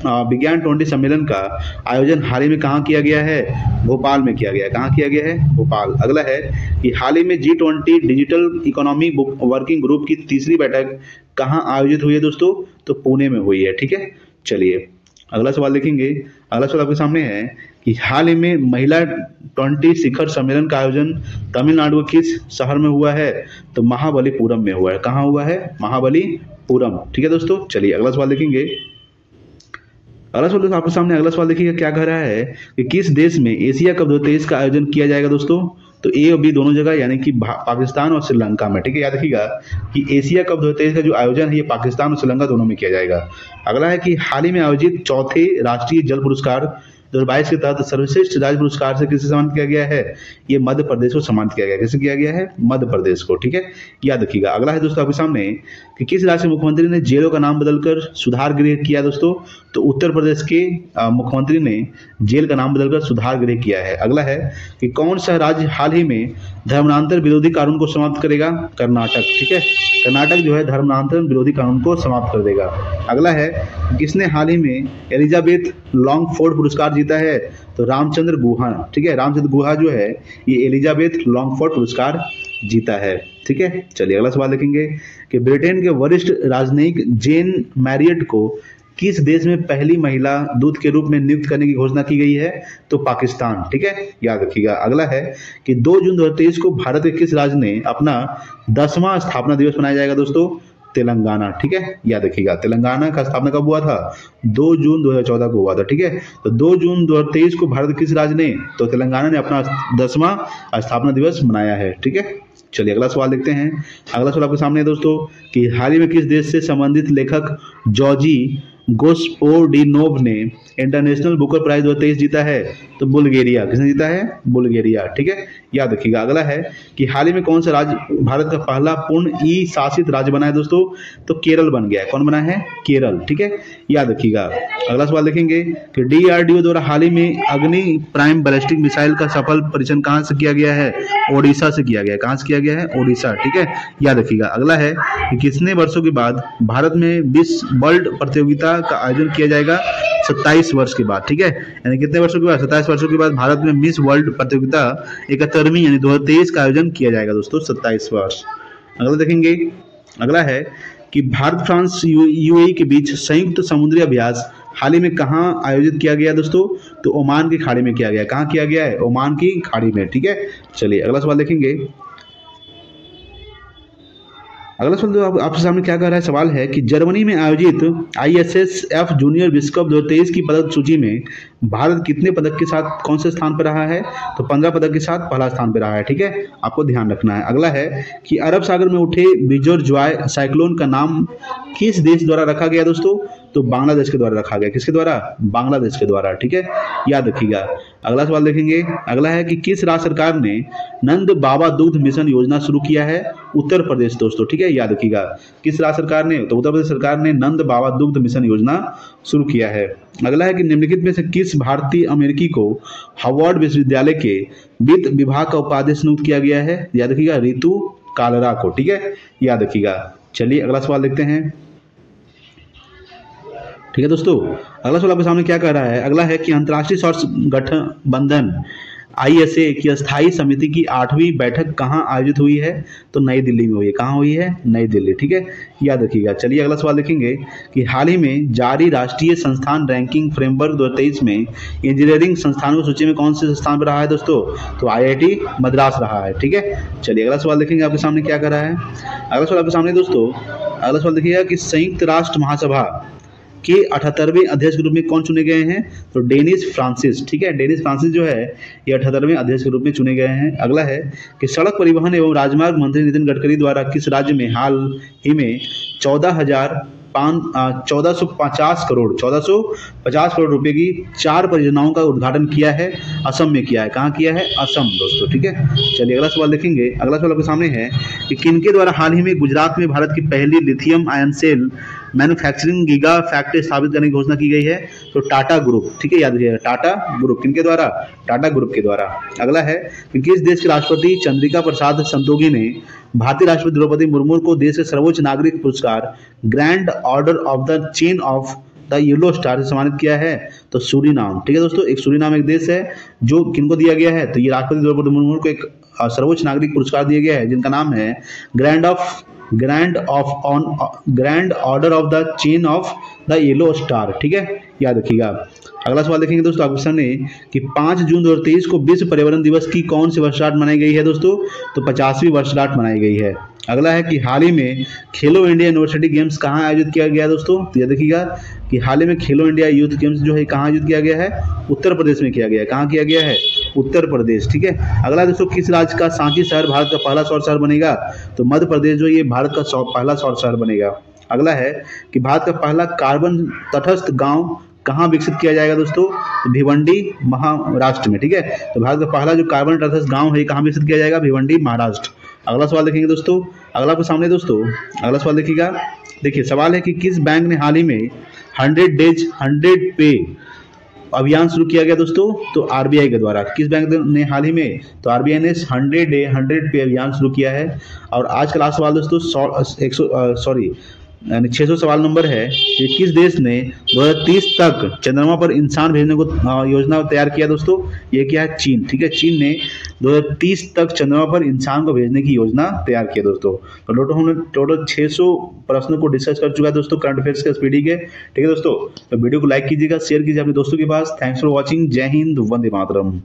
20 सम्मेलन का आयोजन हाल ही में कहाँ किया गया है? भोपाल में किया गया है। कहाँ किया गया है? भोपाल। अगला है कि हाल ही में G20 digital economy working group की तीसरी बैठक कहाँ आयोजित हुई है दोस्तों? तो पुणे में हुई है। ठीक है। चलिए अगला सवाल देखेंगे। अगला सवाल आपके सामने है कि हाल ही में महिला 20 शिखर सम्मेलन का आयोजन तमिलनाडु के किस शहर में हुआ है? तो महाबलीपुरम में हुआ है। कहाँ हुआ है? महाबलीपुरम। ठीक है दोस्तों। चलिए अगला सवाल देखेंगे। अगला सवाल दोस्तों आपके सामने अगला सवाल देखिएगा क्या कह रहा है कि किस देश में एशिया कप 2023 का आयोजन किया जाएगा दोस्तों? तो A और B दोनों जगह यानी कि पाकिस्तान और श्रीलंका में। ठीक है। याद रखिएगा कि एशिया कप 2023 का जो आयोजन है ये पाकिस्तान और श्रीलंका दोनों में किया जाएगा। अगला है कि हाल ही में आयोजित चौथे राष्ट्रीय जल पुरस्कार 2022 के तहत सर्वश्रेष्ठ राज्य पुरस्कार से किसे सम्मानित किया गया है? ये मध्य प्रदेश को सम्मानित किया गया है। किसे किया गया है? मध्य प्रदेश को। ठीक है। याद रखिएगा। अगला है दोस्तों आपके सामने कि किस राज्य के मुख्यमंत्री ने जेलों का नाम बदलकर सुधार गृह किया दोस्तों? तो उत्तर प्रदेश के मुख्यमंत्री ने जेल का नाम बदलकर सुधार गृह किया है। अगला है कि कौन सा राज्य हाल ही में धर्मांतर विरोधी कानून को समाप्त करेगा? कर्नाटक। ठीक है। कर्नाटक जो है धर्मांतर विरोधी कानून को समाप्त कर देगा। अगला है किसने हाल ही में एलिजाबेथ लॉन्गफोर्ड पुरस्कार जीता है? तो रामचंद्र गुहा। ठीक है। रामचंद्र गुहा जो है ये एलिजाबेथ लॉन्गफोर्ड पुरस्कार जीता है। ठीक है। चलिए अगला सवाल देखेंगे कि ब्रिटेन के वरिष्ठ राजनयिक जेन मैरियट को किस देश में पहली महिला दूत के रूप में नियुक्त करने की घोषणा की गई है? तो पाकिस्तान। ठीक है। याद रखिएगा। अगला है कि 2 जून 2023 को भारत के किस राज्य ने अपना 10वां स्थापना दिवस मनाया जाएगा दोस्तों? तेलंगाना। ठीक है। याद रखिएगा तेलंगाना का स्थापना कब हुआ था? 2 जून 2014 को हुआ था। ठीक है। तो 2 जून 2023 को भारत किस राज्य ने? तो तेलंगाना ने अपना 10वां स्थापना दिवस मनाया है। ठीक है। चलिए अगला सवाल देखते हैं। अगला सवाल आपके सामने है दोस्तों कि हाल ही में किस देश से संबंधित लेखक जॉर्जी गोस्पोडिनोव ने इंटरनेशनल बुकर प्राइज 2023 जीता है? तो बुल्गारिया। किसने जीता है? बुल्गारिया। ठीक है। याद रखिएगा। अगला है कि हाल ही में कौन सा राज्य भारत का पहला पूर्ण ई शासित राज्य बना है दोस्तों? तो केरल बन गया है। कौन बना है? केरल। ठीक है। याद रखिएगा। अगला सवाल देखेंगे कि DRDO द्वारा हाल ही में अग्नि प्राइम बैलिस्टिक मिसाइल का सफल परीक्षण कहां से किया गया है? ओडिशा से किया गया है। कहां से किया गया है? ओडिशा। ठीक है। याद रखिएगा। अगला है कि कितने वर्षों के बाद भारत में मिस वर्ल्ड प्रतियोगिता का आयोजन किया जाएगा? 27 वर्ष के बाद। ठीक है। यानी कितने वर्षों के बाद? 27 वर्षों के बाद भारत में मिस वर्ल्ड प्रतियोगिता 71वीं यानी 2023 का आयोजन किया जाएगा दोस्तों। 27 वर्ष। अगला देखेंगे। अगला है कि भारत फ्रांस UAE के बीच संयुक्त समुद्री अभ्यास हाल ही में कहाँ आयोजित किया गया दोस्तों? तो ओमान की खाड़ी में किया गया। कहाँ किया गया है? ओमान की खाड़ी में। ठीक है। चलिए अगला सवाल देखेंगे। अगला सवाल आपके सामने क्या कह रहा है? सवाल है कि जर्मनी में आयोजित ISSF जूनियर विश्व कप 2023 की पदक सूची में भारत कितने पदक के साथ कौन से स्थान पर रहा है? तो 15 पदक के साथ पहला स्थान पर रहा है। ठीक है। आपको ध्यान रखना है। अगला है कि अरब सागर में उठे बिजोरजॉय साइक्लोन का नाम किस देश द्वारा रखा गया दोस्तों? तो बांग्लादेश के द्वारा रखा गया। किसके द्वारा? बांग्लादेश के द्वारा। ठीक है। याद रखिएगा। अगला सवाल देखेंगे। अगला है कि किस राज्य सरकार ने नंद बाबा दुग्ध मिशन योजना शुरू किया है? उत्तर प्रदेश दोस्तों। ठीक है। याद रखिएगा। किस राज्य सरकार ने? तो उत्तर प्रदेश सरकार ने नंद बाबा दुग्ध मिशन योजना शुरू किया है। अगला है कि निम्नलिखित में से किस भारतीय अमेरिकी को हार्वर्ड विश्वविद्यालय के वित्त विभाग का उपाध्यक्ष नियुक्त किया गया है? याद रखिएगा रितु कालरा को। ठीक है। याद रखिएगा। चलिए अगला सवाल देखते हैं। ठीक है दोस्तों। अगला सवाल आपके सामने क्या कह रहा है? अगला है कि अंतर्राष्ट्रीय सौर गठबंधन ISA की स्थायी समिति की 8वीं बैठक कहाँ आयोजित हुई है? तो नई दिल्ली में हुई है। कहाँ हुई है? नई दिल्ली। ठीक है, याद रखिएगा। चलिए अगला सवाल देखेंगे कि हाल ही में जारी राष्ट्रीय संस्थान रैंकिंग फ्रेमवर्क 2023 में इंजीनियरिंग संस्थानों की सूची में कौन से स्थान पर रहा है दोस्तों? तो IIT मद्रास रहा है। ठीक है, चलिए अगला सवाल देखेंगे आपके सामने क्या कर रहा है। अगला सवाल आपके सामने दोस्तों, अगला सवाल देखिएगा कि संयुक्त राष्ट्र महासभा के 78वें अध्यक्ष के रूप में कौन चुने गए हैं? तो डेनिस फ्रांसिस। ठीक है, डेनिस फ्रांसिस जो है ये 78वें अध्यक्ष के रूप में चुने गए हैं। अगला है कि सड़क परिवहन एवं राजमार्ग मंत्री नितिन गडकरी द्वारा किस राज्य में हाल ही में 1450 करोड़ रुपए की 4 परियोजनाओं का उद्घाटन किया है? असम में किया है। कहाँ किया है? असम दोस्तों। ठीक है, चलिए अगला सवाल देखेंगे। अगला सवाल आपके सामने है कि किनके द्वारा हाल ही में गुजरात में भारत की पहली lithium ion cell manufacturing giga factory स्थापित करने की घोषणा की गई है? तो टाटा ग्रुप। ठीक है, याद रखिएगा, टाटा ग्रुप। किनके द्वारा? टाटा ग्रुप के द्वारा। अगला है कि किस देश के राष्ट्रपति चंद्रिका प्रसाद संतोखी ने भारतीय राष्ट्रपति द्रौपदी मुर्मू को देश के सर्वोच्च नागरिक पुरस्कार grand order of the chain of the yellow star से सम्मानित किया है? तो सूरीनाम। ठीक है दोस्तों, एक सूरीनाम एक देश है जो किनको दिया गया है? तो ये राष्ट्रपति द्रौपदी मुर्मू को एक सर्वोच्च नागरिक पुरस्कार दिया गया है जिनका नाम है grand order of the chain of the yellow star. ठीक है, याद रखिएगा। अगला सवाल देखेंगे दोस्तों आपके सामने कि 5 जून 2023 को विश्व पर्यावरण दिवस की कौन सी वर्षगांठ मनाई गई है दोस्तों? तो 50वीं वर्षगांठ मनाई गई है। अगला है कि हाल ही में खेलो इंडिया यूनिवर्सिटी गेम्स कहाँ आयोजित किया गया दोस्तों? तो यह देखिएगा कि हाल ही में खेलो इंडिया यूथ गेम्स जो है कहाँ आयोजित किया गया है? उत्तर प्रदेश में किया गया है। कहाँ किया गया है? उत्तर प्रदेश। ठीक है, अगला दोस्तों, किस राज्य का सांची शहर भारत का पहला सौर शहर बनेगा? तो मध्य प्रदेश जो ये भारत का पहला सौर शहर बनेगा। अगला है कि भारत का पहला कार्बन तटस्थ गांव कहाँ विकसित किया जाएगा दोस्तों? तो भिवंडी महाराष्ट्र में। ठीक है, तो भारत का पहला जो कार्बन तटस्थ गांव है कहाँ विकसित किया जाएगा? भिवंडी महाराष्ट्र। अगला सवाल देखेंगे दोस्तों, अगला आपके सामने दोस्तों, अगला सवाल देखिएगा। देखिए सवाल है कि किस बैंक ने हाल ही में 100 डेज 100 पे अभियान शुरू किया गया दोस्तों? तो RBI के द्वारा। किस बैंक ने हाल ही में? तो RBI ने 100 डे 100 पे अभियान शुरू किया है। और आज का लास्ट सवाल दोस्तों 600 सवाल नंबर है कि किस देश ने 2030 तक चंद्रमा पर इंसान भेजने को योजना तैयार किया दोस्तों? ये क्या है? चीन। ठीक है, चीन ने 2030 तक चंद्रमा पर इंसान को भेजने की योजना तैयार की है दोस्तों। तो हमने टोटल 600 प्रश्नों को डिस्कस कर चुका है दोस्तों करंट अफेयर्स के स्पीडी के। ठीक है दोस्तों, तो वीडियो को लाइक कीजिएगा, शेयर कीजिए अपने दोस्तों के पास। Thanks for watching. जय हिंद, वंदे मातरम।